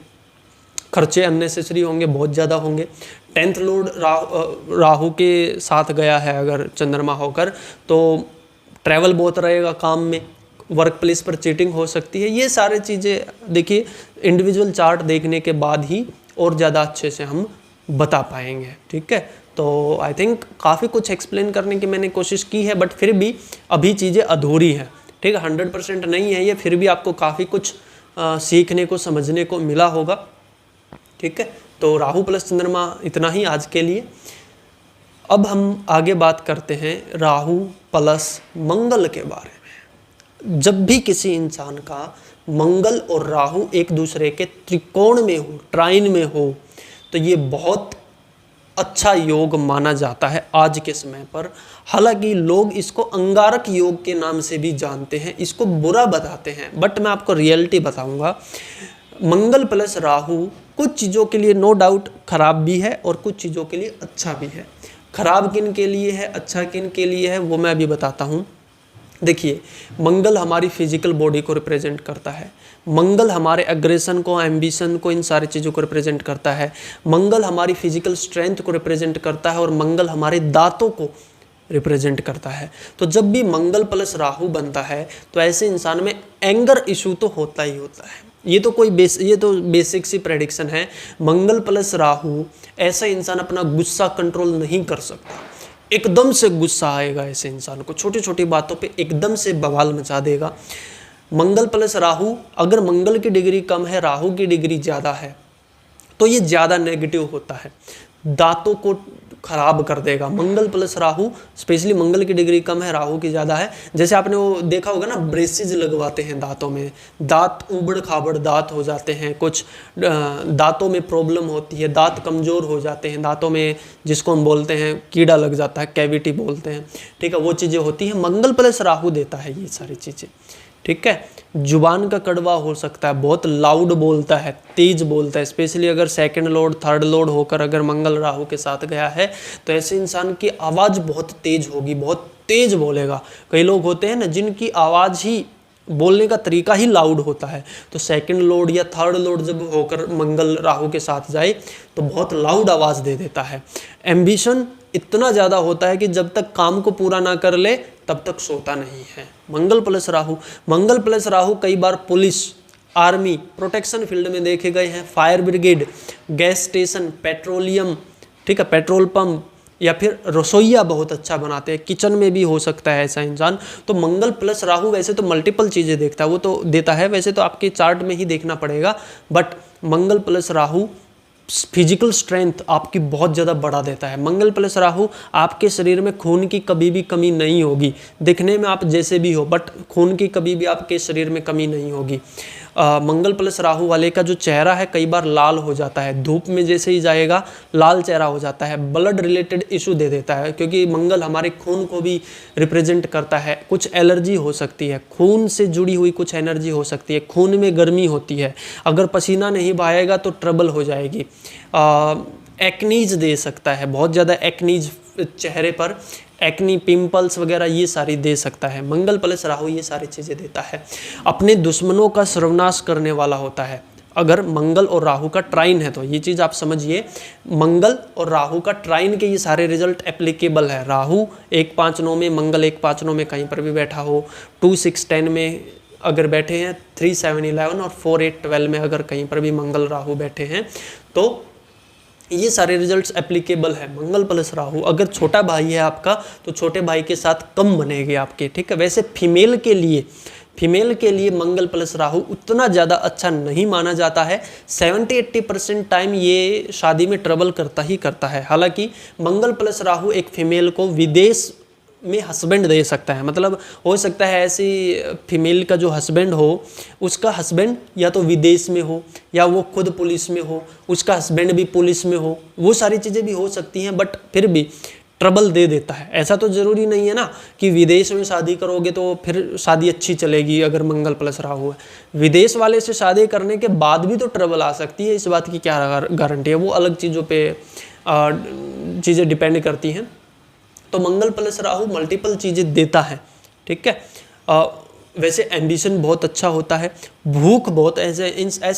खर्चे अननेसेसरी होंगे, बहुत ज़्यादा होंगे। 10th लॉर्ड राहु के साथ गया है अगर चंद्रमा होकर तो ट्रैवल बहुत रहेगा, काम में, वर्क प्लेस पर चीटिंग हो सकती है। ये सारी चीज़ें देखिए इंडिविजुअल चार्ट देखने के बाद ही और ज़्यादा अच्छे से हम बता पाएंगे, ठीक है। तो आई थिंक काफ़ी कुछ एक्सप्लेन करने की मैंने कोशिश की है, बट फिर भी अभी चीज़ें अधूरी हैं, ठीक है। 100% नहीं है ये, फिर भी आपको काफ़ी कुछ सीखने को, समझने को मिला होगा, ठीक है। तो राहु प्लस चंद्रमा इतना ही आज के लिए। अब हम आगे बात करते हैं राहु प्लस मंगल के बारे में। जब भी किसी इंसान का मंगल और राहु एक दूसरे के त्रिकोण में हो, ट्राइन में हो, तो ये बहुत अच्छा योग माना जाता है आज के समय पर। हालांकि लोग इसको अंगारक योग के नाम से भी जानते हैं, इसको बुरा बताते हैं, बट मैं आपको रियलिटी बताऊंगा। मंगल प्लस राहु कुछ चीज़ों के लिए नो डाउट खराब भी है और कुछ चीज़ों के लिए अच्छा भी है। खराब किन के लिए है, अच्छा किन के लिए है, वो मैं अभी बताता हूँ। देखिए, मंगल हमारी फिजिकल बॉडी को रिप्रेजेंट करता है, मंगल हमारे एग्रेशन को, एम्बिशन को, इन सारी चीज़ों को रिप्रेजेंट करता है। मंगल हमारी फिजिकल स्ट्रेंथ को रिप्रेजेंट करता है और मंगल हमारे दांतों को रिप्रेजेंट करता है। तो जब भी मंगल प्लस राहु बनता है तो ऐसे इंसान में एंगर इशू तो होता ही होता है। ये तो बेसिक सी प्रेडिक्शन है। मंगल प्लस राहु, ऐसा इंसान अपना गुस्सा कंट्रोल नहीं कर सकता, एकदम से गुस्सा आएगा ऐसे इंसान को, छोटी छोटी बातों पे एकदम से बवाल मचा देगा। मंगल प्लस राहु, अगर मंगल की डिग्री कम है, राहु की डिग्री ज़्यादा है, तो ये ज़्यादा नेगेटिव होता है, दांतों को खराब कर देगा। मंगल प्लस राहु, स्पेशली मंगल की डिग्री कम है, राहु की ज़्यादा है। जैसे आपने वो देखा होगा ना, ब्रेसेज लगवाते हैं दांतों में, दांत उबड़ खाबड़ दांत हो जाते हैं, कुछ दांतों में प्रॉब्लम होती है, दांत कमज़ोर हो जाते हैं, दांतों में जिसको हम बोलते हैं कीड़ा लग जाता है, कैविटी बोलते हैं, ठीक है, वो चीज़ें होती हैं। मंगल प्लस राहु देता है ये सारी चीज़ें, ठीक है। जुबान का कड़वा हो सकता है, बहुत लाउड बोलता है, तेज बोलता है, स्पेशली अगर सेकंड लॉर्ड, थर्ड लॉर्ड होकर अगर मंगल राहु के साथ गया है तो ऐसे इंसान की आवाज़ बहुत तेज होगी, बहुत तेज बोलेगा। कई लोग होते हैं ना जिनकी आवाज़ ही, बोलने का तरीका ही लाउड होता है, तो सेकंड लॉर्ड या थर्ड लॉर्ड जब होकर मंगल राहु के साथ जाए तो बहुत लाउड आवाज़ दे देता है। एम्बिशन इतना ज़्यादा होता है कि जब तक काम को पूरा ना कर ले तब तक सोता नहीं है। मंगल प्लस राहु, मंगल प्लस राहु कई बार पुलिस, आर्मी, प्रोटेक्शन फील्ड में देखे गए हैं, fire brigade, gas station, petroleum, ठीक है, पेट्रोल पंप, या फिर रसोइया बहुत अच्छा बनाते हैं, किचन में भी हो सकता है ऐसा इंसान। तो मंगल प्लस राहु वैसे तो मल्टीपल चीज़ें देखता है, वो तो देता है, वैसे तो आपके चार्ट में ही देखना पड़ेगा, but Mangal plus Rahu physical strength आपकी बहुत ज़्यादा बढ़ा देता है। मंगल प्लस राहु, आपके शरीर में खून की कभी भी कमी नहीं होगी, दिखने में आप जैसे भी हो, बट खून की कभी भी आपके शरीर में कमी नहीं होगी। मंगल प्लस राहु वाले का जो चेहरा है कई बार लाल हो जाता है, धूप में जैसे ही जाएगा लाल चेहरा हो जाता है, ब्लड रिलेटेड इशू दे देता है, क्योंकि मंगल हमारे खून को भी रिप्रेजेंट करता है। कुछ एलर्जी हो सकती है, खून से जुड़ी हुई कुछ एनर्जी हो सकती है, खून में गर्मी होती है, अगर पसीना नहीं बहाएगा तो ट्रबल हो जाएगी। एक्नीज दे सकता है, बहुत ज़्यादा एक्नीज चेहरे पर, एक्नी, पिंपल्स वगैरह ये सारी दे सकता है। मंगल प्लस राहु ये सारी चीज़ें देता है। अपने दुश्मनों का सर्वनाश करने वाला होता है। अगर मंगल और राहु का ट्राइन है तो ये चीज़ आप समझिए, मंगल और राहु का ट्राइन के ये सारे रिजल्ट एप्लीकेबल है। राहु 1-5-9 में, मंगल 1-5-9 में कहीं पर भी बैठा हो, 2-6-10 में अगर बैठे हैं, 3-7-11 और 4-8-12 में अगर कहीं पर भी मंगल राहु बैठे हैं तो ये सारे रिजल्ट्स एप्लीकेबल है। मंगल प्लस राहु, अगर छोटा भाई है आपका तो छोटे भाई के साथ कम बनेंगे आपके, ठीक है। वैसे फीमेल के लिए मंगल प्लस राहु उतना ज़्यादा अच्छा नहीं माना जाता है। 70-80% टाइम ये शादी में ट्रबल करता ही करता है। हालांकि मंगल प्लस राहु एक फीमेल को विदेश में हस्बैंड दे सकता है, मतलब हो सकता है ऐसी फीमेल का जो हस्बैंड हो, उसका हस्बैंड या तो विदेश में हो या वो खुद पुलिस में हो, उसका हस्बैंड भी पुलिस में हो, वो सारी चीज़ें भी हो सकती हैं, बट फिर भी ट्रबल दे देता है। ऐसा तो ज़रूरी नहीं है ना कि विदेश में शादी करोगे तो फिर शादी अच्छी चलेगी। अगर मंगल प्लस राहु है, विदेश वाले से शादी करने के बाद भी तो ट्रबल आ सकती है, इस बात की क्या गारंटी है, वो अलग चीज़ों पर चीज़ें डिपेंड करती हैं। तो मंगल प्लस राहु मल्टीपल चीज़ें देता है, ठीक है। वैसे एम्बिशन बहुत अच्छा होता है, भूख बहुत, ऐसा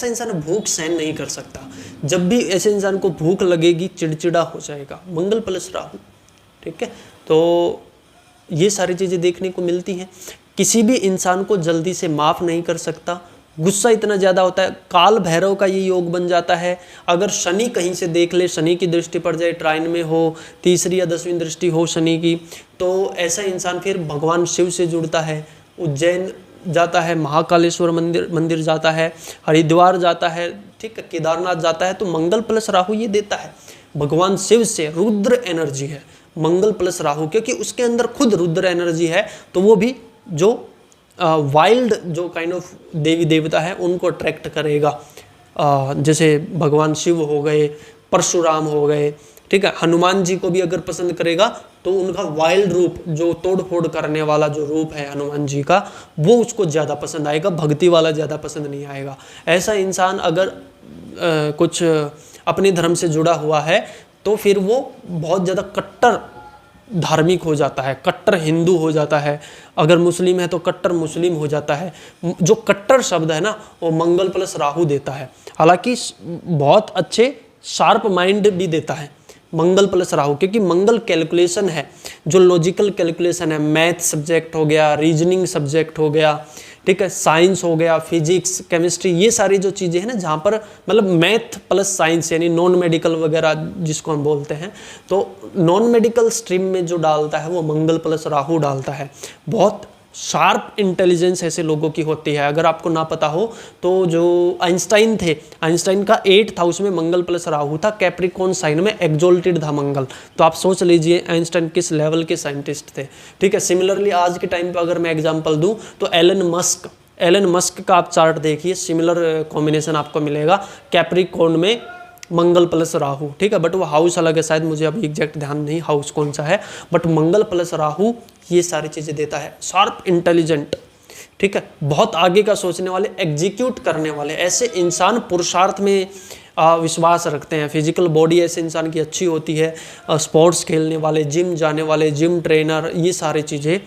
इंसान भूख सहन नहीं कर सकता, जब भी ऐसे इंसान को भूख लगेगी चिड़चिड़ा हो जाएगा, मंगल प्लस राहु, ठीक है। तो ये सारी चीज़ें देखने को मिलती हैं। किसी भी इंसान को जल्दी से माफ़ नहीं कर सकता, गुस्सा इतना ज़्यादा होता है। काल भैरव का ये योग बन जाता है। अगर शनि कहीं से देख ले, शनि की दृष्टि पड़ जाए, ट्राइन में हो, 3री या 10वीं दृष्टि हो शनि की, तो ऐसा इंसान फिर भगवान शिव से जुड़ता है, उज्जैन जाता है, महाकालेश्वर मंदिर जाता है, हरिद्वार जाता है, ठीक है, केदारनाथ जाता है। तो मंगल प्लस राहु ये देता है, भगवान शिव से रुद्र एनर्जी है, मंगल प्लस राहु, क्योंकि उसके अंदर खुद रुद्र एनर्जी है, तो वो भी जो वाइल्ड जो काइंड ऑफ देवी देवता है उनको अट्रैक्ट करेगा। जैसे भगवान शिव हो गए, परशुराम हो गए, ठीक है, हनुमान जी को भी अगर पसंद करेगा तो उनका वाइल्ड रूप, जो तोड़ फोड़ करने वाला जो रूप है हनुमान जी का, वो उसको ज़्यादा पसंद आएगा, भक्ति वाला ज़्यादा पसंद नहीं आएगा। ऐसा इंसान अगर कुछ अपने धर्म से जुड़ा हुआ है तो फिर वो बहुत ज़्यादा कट्टर धार्मिक हो जाता है, कट्टर हिंदू हो जाता है। अगर मुस्लिम है तो कट्टर मुस्लिम हो जाता है। जो कट्टर शब्द है ना, वो मंगल प्लस राहु देता है। हालांकि बहुत अच्छे शार्प माइंड भी देता है मंगल प्लस राहु, क्योंकि मंगल कैलकुलेशन है, जो लॉजिकल कैलकुलेशन है, मैथ सब्जेक्ट हो गया, रीजनिंग सब्जेक्ट हो गया, ठीक है, साइंस हो गया, फिजिक्स, केमिस्ट्री, ये सारी जो चीज़ें हैं ना, जहाँ पर मतलब मैथ प्लस साइंस यानी नॉन मेडिकल वगैरह जिसको हम बोलते हैं, तो नॉन मेडिकल स्ट्रीम में जो डालता है वो मंगल प्लस राहु डालता है। बहुत शार्प इंटेलिजेंस ऐसे लोगों की होती है। अगर आपको ना पता हो तो जो आइंस्टाइन थे, आइंस्टाइन का 8th हाउस में मंगल प्लस राहु था, कैप्रिकॉर्न साइन में एक्सोल्टेड था मंगल। तो आप सोच लीजिए आइंस्टाइन किस लेवल के साइंटिस्ट थे, ठीक है। सिमिलरली आज के टाइम पे अगर मैं एग्जांपल दूं तो एलन मस्क का आप चार्ट देखिए, सिमिलर कॉम्बिनेशन आपको मिलेगा, कैप्रिकॉर्न में मंगल प्लस राहु, ठीक है। बट वो हाउस अलग है, शायद मुझे अभी एग्जैक्ट ध्यान नहीं हाउस कौन सा है, बट मंगल प्लस राहु ये सारी चीज़ें देता है। शार्प इंटेलिजेंट, ठीक है, बहुत आगे का सोचने वाले, एग्जीक्यूट करने वाले, ऐसे इंसान पुरुषार्थ में विश्वास रखते हैं। फिजिकल बॉडी ऐसे इंसान की अच्छी होती है, स्पोर्ट्स खेलने वाले, जिम जाने वाले, जिम ट्रेनर, ये सारी चीज़ें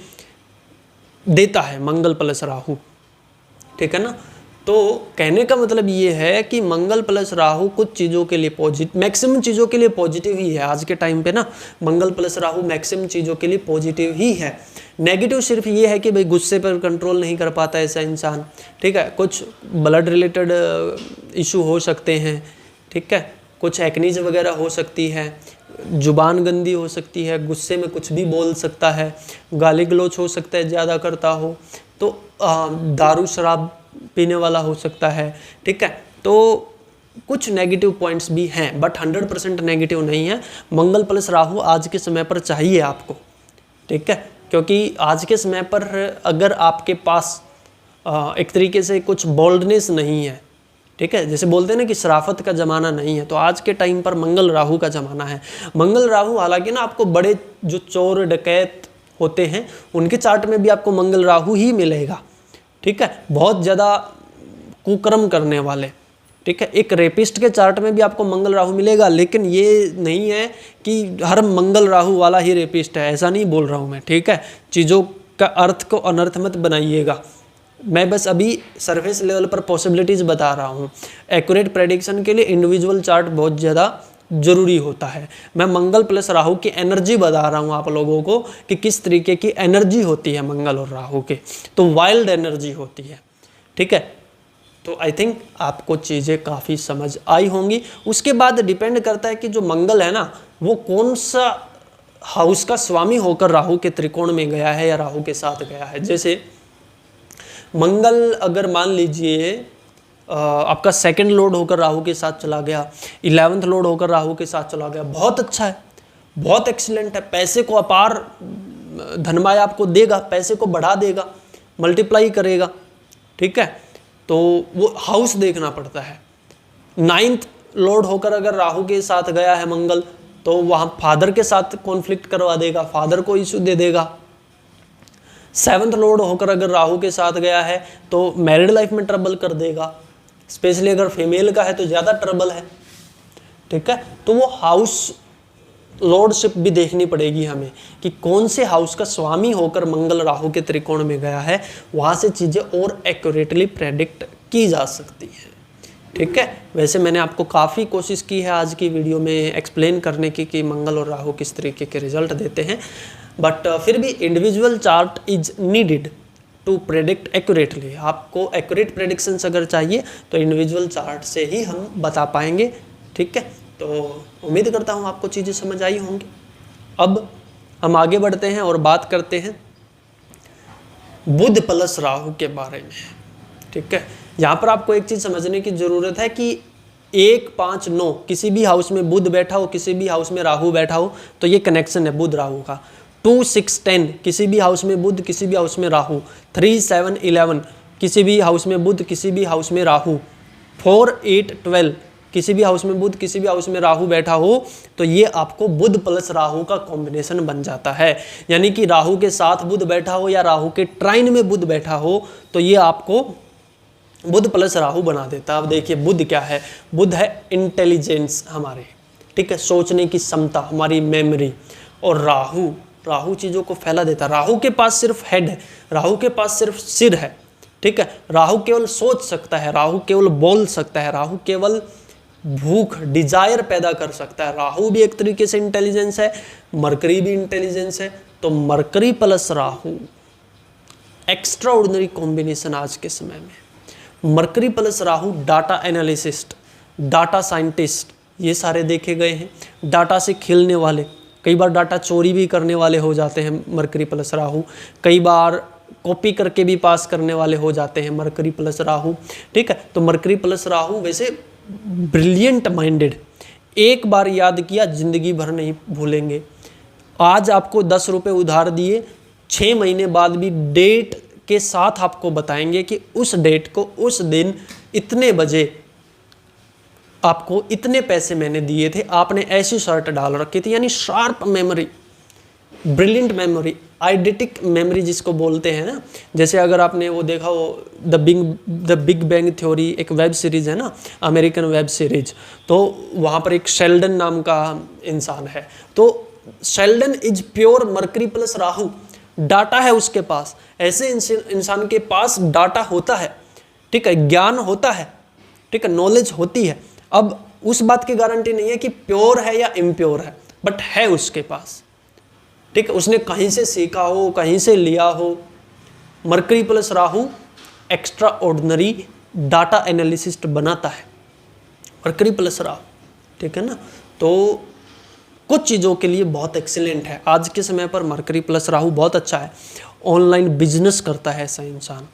देता है मंगल प्लस राहु, ठीक है ना। तो कहने का मतलब ये है कि मंगल प्लस राहु कुछ चीज़ों के लिए पॉजिटिव, मैक्सिमम चीज़ों के लिए पॉजिटिव ही है आज के टाइम पे ना। मंगल प्लस राहु मैक्सिमम चीज़ों के लिए पॉजिटिव ही है। नेगेटिव सिर्फ ये है कि भाई गुस्से पर कंट्रोल नहीं कर पाता ऐसा इंसान, ठीक है, कुछ ब्लड रिलेटेड इशू हो सकते हैं, ठीक है, कुछ एक्नीज वगैरह हो सकती है, जुबान गंदी हो सकती है, गुस्से में कुछ भी बोल सकता है, गाली गलौच हो सकता है ज़्यादा करता हो, तो दारू शराब पीने वाला हो सकता है, ठीक है। तो कुछ नेगेटिव पॉइंट्स भी हैं, बट 100% नेगेटिव नहीं है। मंगल प्लस राहु आज के समय पर चाहिए आपको, ठीक है, क्योंकि आज के समय पर अगर आपके पास एक तरीके से कुछ बोल्डनेस नहीं है, ठीक है, जैसे बोलते हैं ना कि शराफत का ज़माना नहीं है, तो आज के टाइम पर मंगल राहु का ज़माना है। मंगल राहु हालांकि ना आपको बड़े जो चोर डकैत होते हैं उनके चार्ट में भी आपको मंगल राहु ही मिलेगा, ठीक है, बहुत ज़्यादा कुकर्म करने वाले, ठीक है। एक रेपिस्ट के चार्ट में भी आपको मंगल राहु मिलेगा, लेकिन ये नहीं है कि हर मंगल राहु वाला ही रेपिस्ट है, ऐसा नहीं बोल रहा हूँ मैं, ठीक है। चीज़ों का अर्थ को अनर्थ मत बनाइएगा, मैं बस अभी सरफेस लेवल पर पॉसिबिलिटीज़ बता रहा हूँ। एक्यूरेट प्रेडिक्शन के लिए इंडिविजुअल चार्ट बहुत ज़्यादा जरूरी होता है। मैं मंगल प्लस राहु की एनर्जी बता रहा हूँ आप लोगों को कि किस तरीके की एनर्जी होती है मंगल और राहु के, तो वाइल्ड एनर्जी होती है, ठीक है। तो आई थिंक आपको चीज़ें काफ़ी समझ आई होंगी। उसके बाद डिपेंड करता है कि जो मंगल है ना, वो कौन सा हाउस का स्वामी होकर राहु के त्रिकोण में गया है या राहु के साथ गया है। जैसे मंगल अगर मान लीजिए आपका 2nd लॉर्ड होकर राहु के साथ चला गया, 11th लॉर्ड होकर राहु के साथ चला गया, बहुत अच्छा है, बहुत एक्सीलेंट है, पैसे को अपार धनमाया आपको देगा, पैसे को बढ़ा देगा, मल्टीप्लाई करेगा, ठीक है। तो वो हाउस देखना पड़ता है। 9th लॉर्ड होकर अगर राहु के साथ गया है मंगल, तो वहाँ फादर के साथ कॉन्फ्लिक्ट करवा देगा, फादर को इशू दे देगा। 7th लॉर्ड होकर अगर राहु के साथ गया है तो मैरिड लाइफ में ट्रबल कर देगा, स्पेशली अगर फीमेल का है तो ज़्यादा ट्रबल है, ठीक है। तो वो हाउस लॉर्डशिप भी देखनी पड़ेगी हमें कि कौन से हाउस का स्वामी होकर मंगल राहु के त्रिकोण में गया है, वहाँ से चीज़ें और एक्यूरेटली प्रेडिक्ट की जा सकती है, ठीक है। वैसे मैंने आपको काफ़ी कोशिश की है आज की वीडियो में एक्सप्लेन करने की कि मंगल और राहु किस तरीके के रिजल्ट देते हैं, बट फिर भी individual chart is needed to predict accurately. आपको एक्यूरेट प्रेडिक्शंस अगर चाहिए तो इंडिविजुअल चार्ट से ही हम बता पाएंगे, ठीक है। तो उम्मीद करता हूँ आपको चीज़ें समझ आई होंगी। अब हम आगे बढ़ते हैं और बात करते हैं बुध प्लस राहु के बारे में, ठीक है। यहाँ पर आपको एक चीज़ समझने की ज़रूरत है कि 1, 5, 9 किसी भी हाउस में बुध बैठा हो, किसी भी हाउस में राहु बैठा हो, तो ये कनेक्शन है बुध राहु का। 2, 6, 10 किसी भी हाउस में बुध, किसी भी हाउस में राहु। 3, 7, 11 किसी भी हाउस में बुध, किसी भी हाउस में राहु। 4, 8, 12 किसी भी हाउस में बुध, किसी भी हाउस में राहु बैठा हो, तो ये आपको बुध प्लस राहु का कॉम्बिनेशन बन जाता है। यानी कि राहु के साथ बुध बैठा हो या राहु के ट्राइन में बुध बैठा हो, तो ये आपको बुध प्लस राहु बना देता है। अब देखिए बुध क्या है, बुध है इंटेलिजेंस हमारे, ठीक है, सोचने की क्षमता, हमारी मेमोरी। और राहु, राहु चीज़ों को फैला देता है। राहु के पास सिर्फ हेड है, राहु के पास सिर्फ सिर है, ठीक है। राहु केवल सोच सकता है, राहु केवल बोल सकता है, राहु केवल भूख, डिजायर पैदा कर सकता है। राहु भी एक तरीके से इंटेलिजेंस है, मरकरी भी इंटेलिजेंस है। तो mercury plus Rahu extra ordinary combination आज के समय में। Mercury plus Rahu data analyst, data scientist, ये सारे देखे गए हैं। डाटा से खेलने वाले, कई बार डाटा चोरी भी करने वाले हो जाते हैं मरकरी प्लस राहु। कई बार कॉपी करके भी पास करने वाले हो जाते हैं मरकरी प्लस राहु, ठीक है। तो मरकरी प्लस राहु वैसे ब्रिलियंट माइंडेड, एक बार याद किया जिंदगी भर नहीं भूलेंगे। आज आपको 10 रुपये उधार दिए, 6 महीने बाद भी डेट के साथ आपको बताएंगे कि उस डेट को, उस दिन इतने बजे आपको इतने पैसे मैंने दिए थे, आपने ऐसी शर्ट डाल रखी थी। यानी sharp memory, brilliant memory, eidetic memory जिसको बोलते हैं ना। जैसे अगर आपने वो देखा हो द बिग बैंग थ्योरी, एक वेब सीरीज़ है ना, अमेरिकन वेब सीरीज, तो वहाँ पर एक शेल्डन नाम का इंसान है। तो Sheldon is pure mercury plus Rahu, data है उसके पास। ऐसे इंसान के पास डाटा होता है, ठीक है, ज्ञान होता है, ठीक है, नॉलेज होती है। अब उस बात की गारंटी नहीं है कि प्योर है या इम्प्योर है, बट है उसके पास, ठीक है। उसने कहीं से सीखा हो, कहीं से लिया हो। Mercury plus Rahu extra ordinary data analyst बनाता है, मरकरी प्लस राहु, ठीक है ना। तो कुछ चीज़ों के लिए बहुत एक्सीलेंट है आज के समय पर मरकरी प्लस राहु, बहुत अच्छा है। ऑनलाइन बिजनेस करता है ऐसा इंसान,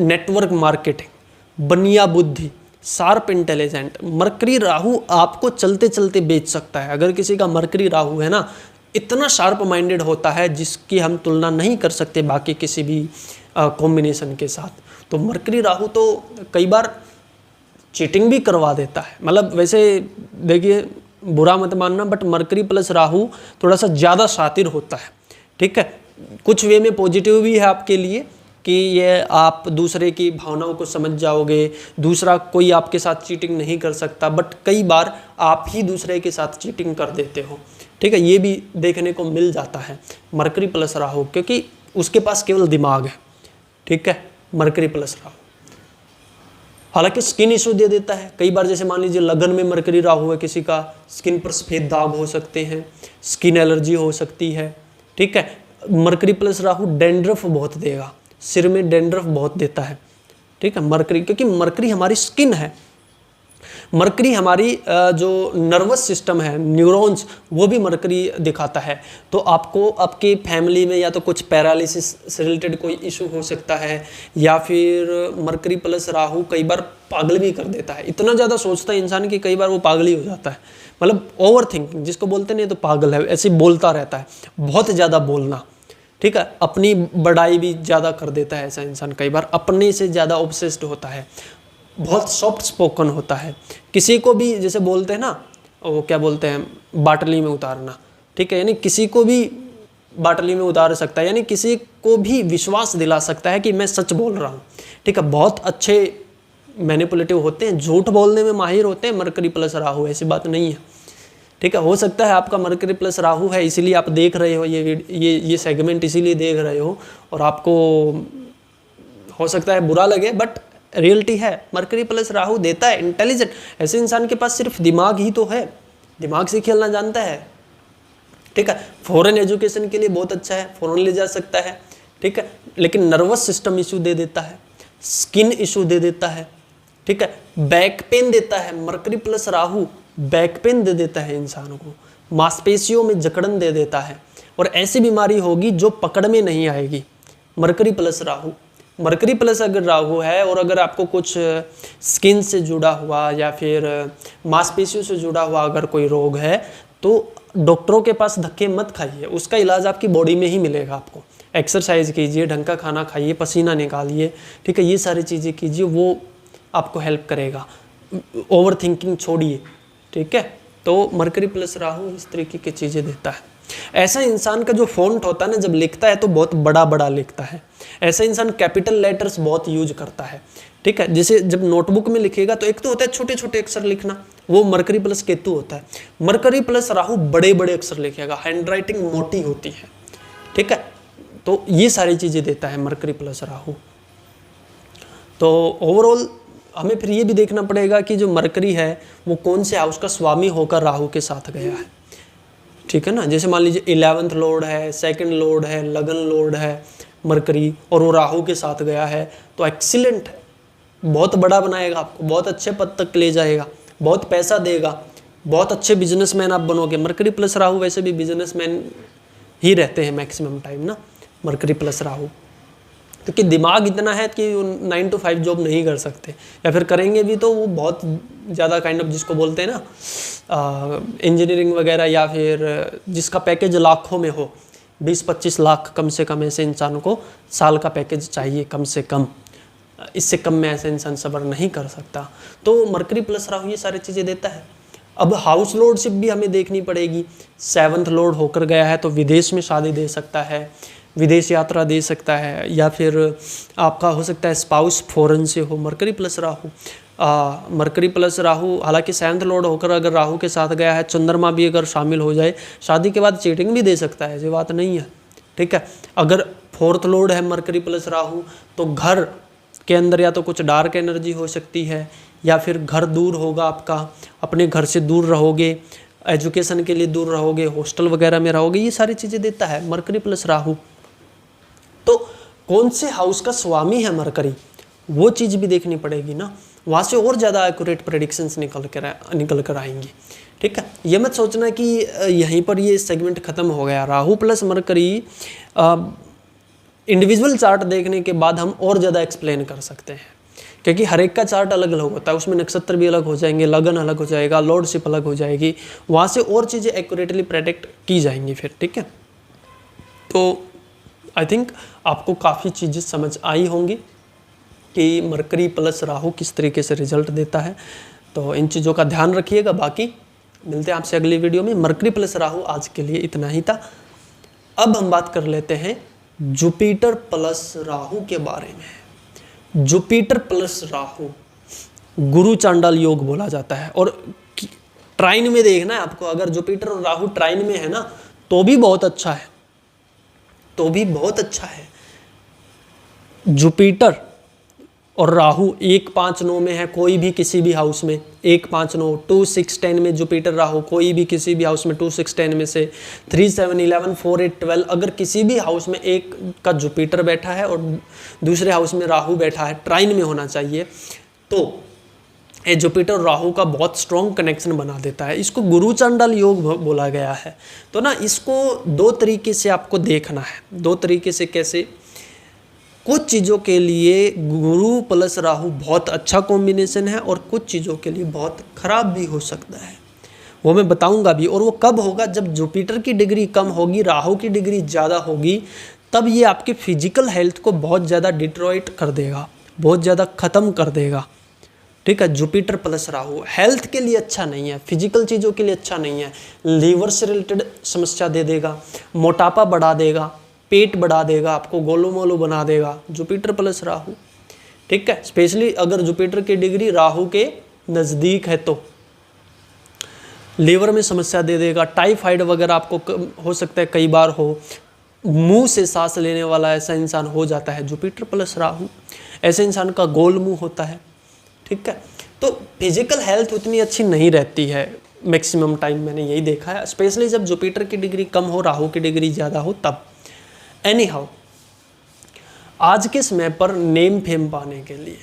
नेटवर्क मार्केटिंग, बनिया बुद्धि, शार्प इंटेलिजेंट। मरकरी राहु आपको चलते चलते बेच सकता है। अगर किसी का मरकरी राहु है ना, इतना शार्प माइंडेड होता है जिसकी हम तुलना नहीं कर सकते बाकी किसी भी कॉम्बिनेशन के साथ। तो मरकरी राहु तो कई बार चीटिंग भी करवा देता है। मतलब वैसे देखिए, बुरा मत मानना, बट मरकरी प्लस राहु थोड़ा सा ज़्यादा शातिर होता है, ठीक है। कुछ वे में पॉजिटिव भी है आपके लिए कि ये आप दूसरे की भावनाओं को समझ जाओगे, दूसरा कोई आपके साथ चीटिंग नहीं कर सकता, बट कई बार आप ही दूसरे के साथ चीटिंग कर देते हो, ठीक है। ये भी देखने को मिल जाता है मरकरी प्लस राहु, क्योंकि उसके पास केवल दिमाग है, ठीक है, मरकरी प्लस राहु। हालांकि स्किन इशू दे देता है कई बार। जैसे मान लीजिए लगन में मरकरी राहु है किसी का, स्किन पर सफ़ेद दाग हो सकते हैं, स्किन एलर्जी हो सकती है, ठीक है। मरकरी प्लस राहु डेंड्रफ बहुत देगा, सिर में डेंड्रफ बहुत देता है, ठीक है, मरकरी, क्योंकि मरकरी हमारी स्किन है। मरकरी हमारी जो नर्वस सिस्टम है, न्यूरॉन्स, वो भी मरकरी दिखाता है। तो आपको आपकी फैमिली में या तो कुछ पैरालिसिस से रिलेटेड कोई इशू हो सकता है, या फिर मरकरी प्लस राहु कई बार पागल भी कर देता है। इतना ज़्यादा सोचता है इंसान कि कई बार वो पागल ही हो जाता है। मतलब ओवर थिंकिंग जिसको बोलते नहीं, तो पागल है, ऐसे बोलता रहता है, बहुत ज़्यादा बोलना, ठीक है। अपनी बड़ाई भी ज़्यादा कर देता है ऐसा इंसान, कई बार अपने से ज़्यादा ऑब्सेस्ड होता है, बहुत सॉफ्ट स्पोकन होता है। किसी को भी जैसे बोलते हैं ना, वो क्या बोलते हैं, बाटली में उतारना, ठीक है, यानी किसी को भी बाटली में उतार सकता है, यानी किसी को भी विश्वास दिला सकता है कि मैं सच बोल रहा हूँ, ठीक है। बहुत अच्छे मैनिपुलेटिव होते हैं, झूठ बोलने में माहिर होते हैं मरकरी प्लस राहु, ऐसी बात नहीं है, ठीक है। हो सकता है आपका मरकरी प्लस राहु है, इसीलिए आप देख रहे हो ये सेगमेंट, इसीलिए देख रहे हो, और आपको हो सकता है बुरा लगे, बट रियलिटी है। मरकरी प्लस राहु देता है इंटेलिजेंट। ऐसे इंसान के पास सिर्फ दिमाग ही तो है, दिमाग से खेलना जानता है, ठीक है। फॉरेन एजुकेशन के लिए बहुत अच्छा है, फॉरेन ले जा सकता है, ठीक है। लेकिन नर्वस सिस्टम इशू दे देता है, स्किन इशू दे देता है, ठीक है, बैक पेन देता है। Mercury plus Rahu back pain दे देता है इंसान को, मांसपेशियों में जकड़न दे देता है, और ऐसी बीमारी होगी जो पकड़ में नहीं आएगी। Mercury plus Rahu, mercury plus अगर राहु है और अगर आपको कुछ स्किन से जुड़ा हुआ या फिर मांसपेशियों से जुड़ा हुआ अगर कोई रोग है तो डॉक्टरों के पास धक्के मत खाइए, उसका इलाज आपकी बॉडी में ही मिलेगा आपको। एक्सरसाइज कीजिए, ढंग का खाना खाइए, पसीना निकालिए, ठीक है, ये सारी चीज़ें कीजिए, वो आपको हेल्प करेगा। ओवर थिंकिंग छोड़िए, ठीक है। तो मरकरी प्लस राहु इस तरीके की चीज़ें देता है। ऐसा इंसान का जो फॉन्ट होता है ना, जब लिखता है तो बहुत बड़ा बड़ा लिखता है। ऐसा इंसान कैपिटल लेटर्स बहुत यूज करता है, ठीक है। जैसे जब नोटबुक में लिखेगा तो एक तो होता है छोटे छोटे अक्षर लिखना, वो मरकरी प्लस केतु होता है। मरकरी प्लस राहु बड़े बड़े अक्षर लिखेगा, हैंड राइटिंग मोटी होती है, ठीक है। तो ये सारी चीज़ें देता है मरकरी प्लस राहु। तो ओवरऑल हमें फिर ये भी देखना पड़ेगा कि जो मरकरी है वो कौन से हाउस का स्वामी होकर राहु के साथ गया है, ठीक है ना। जैसे मान लीजिए 11th लॉर्ड है, 2nd लॉर्ड है, लगन लॉर्ड है मरकरी, और वो राहु के साथ गया है तो एक्सीलेंट है, बहुत बड़ा बनाएगा आपको, बहुत अच्छे पद तक ले जाएगा, बहुत पैसा देगा, बहुत अच्छे बिजनेसमैन आप बनोगे। मरकरी प्लस राहु वैसे भी बिजनेसमैन ही रहते हैं मैक्सिमम टाइम ना, मरकरी प्लस राहु, क्योंकि दिमाग इतना है कि 9 to 5 जॉब नहीं कर सकते, या फिर करेंगे भी तो वो बहुत ज़्यादा काइंड ऑफ जिसको बोलते हैं ना इंजीनियरिंग वगैरह, या फिर जिसका पैकेज लाखों में हो, 20-25 लाख कम से कम ऐसे इंसान को साल का पैकेज चाहिए कम से कम, इससे कम में ऐसा इंसान सब्र नहीं कर सकता। तो मरकरी प्लस राहु ये सारी चीज़ें देता है। अब हाउस लॉर्डशिप भी हमें देखनी पड़ेगी। 7th लॉर्ड होकर गया है तो विदेश में शादी दे सकता है, विदेश यात्रा दे सकता है, या फिर आपका हो सकता है स्पाउस फॉरेन से हो। Mercury plus Rahu mercury plus Rahu हालांकि 7th लॉर्ड होकर अगर राहु के साथ गया है, चंद्रमा भी अगर शामिल हो जाए, शादी के बाद चीटिंग भी दे सकता है, ये बात नहीं है, ठीक है। अगर 4th लॉर्ड है मरकरी प्लस राहु तो घर के अंदर या तो कुछ डार्क एनर्जी हो सकती है, या फिर घर दूर होगा आपका, अपने घर से दूर रहोगे, एजुकेशन के लिए दूर रहोगे, हॉस्टल वगैरह में रहोगे, ये सारी चीज़ें देता है मरकरी प्लस राहु। तो कौन से हाउस का स्वामी है मरकरी, वो चीज़ भी देखनी पड़ेगी ना, वहाँ से और ज़्यादा एक्यूरेट प्रेडिक्शंस निकल कर आएंगी, ठीक है। ये मत सोचना कि यहीं पर ये सेगमेंट खत्म हो गया। Rahu plus mercury individual chart देखने के बाद हम और ज़्यादा एक्सप्लेन कर सकते हैं, क्योंकि हर एक का चार्ट अलग अलग होता है, उसमें नक्षत्र भी अलग हो जाएंगे, लगन अलग हो जाएगा, लॉर्डशिप अलग हो जाएगी, वहाँ से और चीज़ें एक्यूरेटली प्रेडिक्ट की जाएंगी फिर, ठीक है। तो आई थिंक आपको काफ़ी चीज़ें समझ आई होंगी कि मरकरी प्लस राहु किस तरीके से रिजल्ट देता है। तो इन चीज़ों का ध्यान रखिएगा। बाकी मिलते हैं आपसे अगली वीडियो में। मरकरी प्लस राहु आज के लिए इतना ही था। अब हम बात कर लेते हैं जुपिटर प्लस राहु के बारे में। जुपिटर प्लस राहु गुरु चांडाल योग बोला जाता है, और ट्राइन में देखना है आपको, अगर जुपिटर और राहु ट्राइन में है ना तो भी बहुत अच्छा है, तो भी बहुत अच्छा है। जुपिटर और राहु 1-5-9 में है, कोई भी किसी भी हाउस में 1-5-9, 2-6-10 में जुपिटर राहु कोई भी किसी भी हाउस में 2-6-10 में से 3-7-11, 4-8-12 अगर किसी भी हाउस में एक का जुपिटर बैठा है और दूसरे हाउस में राहु बैठा है, ट्राइन में होना चाहिए, तो ये जुपिटर राहु का बहुत स्ट्रॉन्ग कनेक्शन बना देता है। इसको गुरु चांडाल योग बोला गया है। तो ना इसको दो तरीके से आपको देखना है, दो तरीके से कैसे। कुछ चीज़ों के लिए गुरु प्लस राहु बहुत अच्छा कॉम्बिनेशन है और कुछ चीज़ों के लिए बहुत खराब भी हो सकता है, वो मैं बताऊंगा भी। और वो कब होगा, जब जुपिटर की डिग्री कम होगी, राहु की डिग्री ज़्यादा होगी, तब ये आपके फिजिकल हेल्थ को बहुत ज़्यादा डिट्रॉइट कर देगा, बहुत ज़्यादा ख़त्म कर देगा, ठीक है। जुपिटर प्लस राहु हेल्थ के लिए अच्छा नहीं है, फिजिकल चीज़ों के लिए अच्छा नहीं है। लीवर से रिलेटेड समस्या दे देगा, मोटापा बढ़ा देगा, पेट बढ़ा देगा, आपको गोलू मोलू बना देगा जुपिटर प्लस राहु, ठीक है। स्पेशली अगर जुपिटर की डिग्री राहु के नज़दीक है तो लीवर में समस्या दे देगा। टाइफाइड वगैरह आपको हो सकता है कई बार हो, मुंह से सांस लेने वाला ऐसा इंसान हो जाता है जुपिटर प्लस राहु, ऐसे इंसान का गोल मुंह होता है, ठीक है। तो फिजिकल हेल्थ उतनी अच्छी नहीं रहती है मैक्सिमम टाइम, मैंने यही देखा है, स्पेशली जब जुपिटर की डिग्री कम हो, राहु की डिग्री ज़्यादा हो तब। एनी हाउ, आज के समय पर नेम फेम पाने के लिए,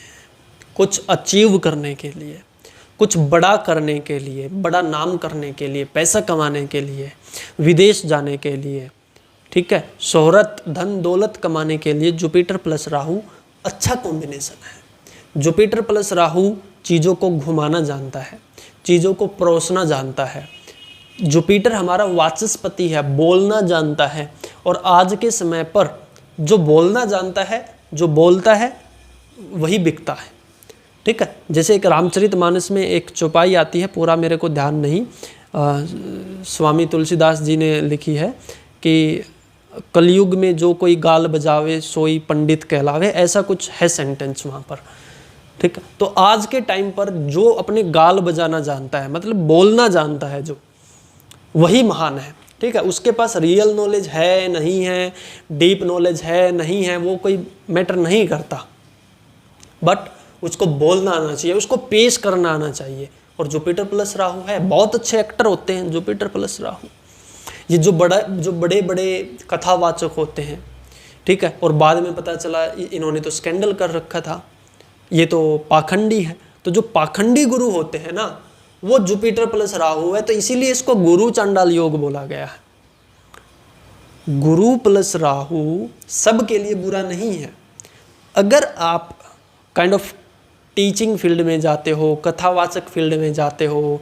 कुछ अचीव करने के लिए, कुछ बड़ा करने के लिए, बड़ा नाम करने के लिए, पैसा कमाने के लिए, विदेश जाने के लिए, ठीक है, शोहरत धन दौलत कमाने के लिए जुपिटर प्लस राहु अच्छा कॉम्बिनेशन है। जुपिटर प्लस राहु चीज़ों को घुमाना जानता है, चीज़ों को परोसना जानता है। जुपिटर हमारा वाचस्पति है, बोलना जानता है, और आज के समय पर जो बोलना जानता है, जो बोलता है वही बिकता है। ठीक है, जैसे एक रामचरितमानस में एक चौपाई आती है, पूरा मेरे को ध्यान नहीं, स्वामी तुलसीदास जी ने लिखी है कि कलयुग में जो कोई गाल बजावे सोई पंडित कहलावे, ऐसा कुछ है सेंटेंस वहाँ पर। ठीक है, तो आज के टाइम पर जो अपने गाल बजाना जानता है, मतलब बोलना जानता है, जो वही महान है। ठीक है, उसके पास रियल नॉलेज है नहीं है, डीप नॉलेज है नहीं है, वो कोई मैटर नहीं करता, बट उसको बोलना आना चाहिए, उसको पेश करना आना चाहिए। और जुपिटर प्लस राहु है, बहुत अच्छे एक्टर होते हैं जुपिटर प्लस राहु। ये जो बड़े बड़े कथावाचक होते हैं, ठीक है, और बाद में पता चला इन्होंने तो स्कैंडल कर रखा था, ये तो पाखंडी है। तो जो पाखंडी गुरु होते हैं ना, वो जुपिटर प्लस राहु है, तो इसीलिए इसको गुरु चांडाल योग बोला गया है। गुरु प्लस राहु सबके लिए बुरा नहीं है। अगर आप काइंड ऑफ टीचिंग फील्ड में जाते हो, कथावाचक फील्ड में जाते हो,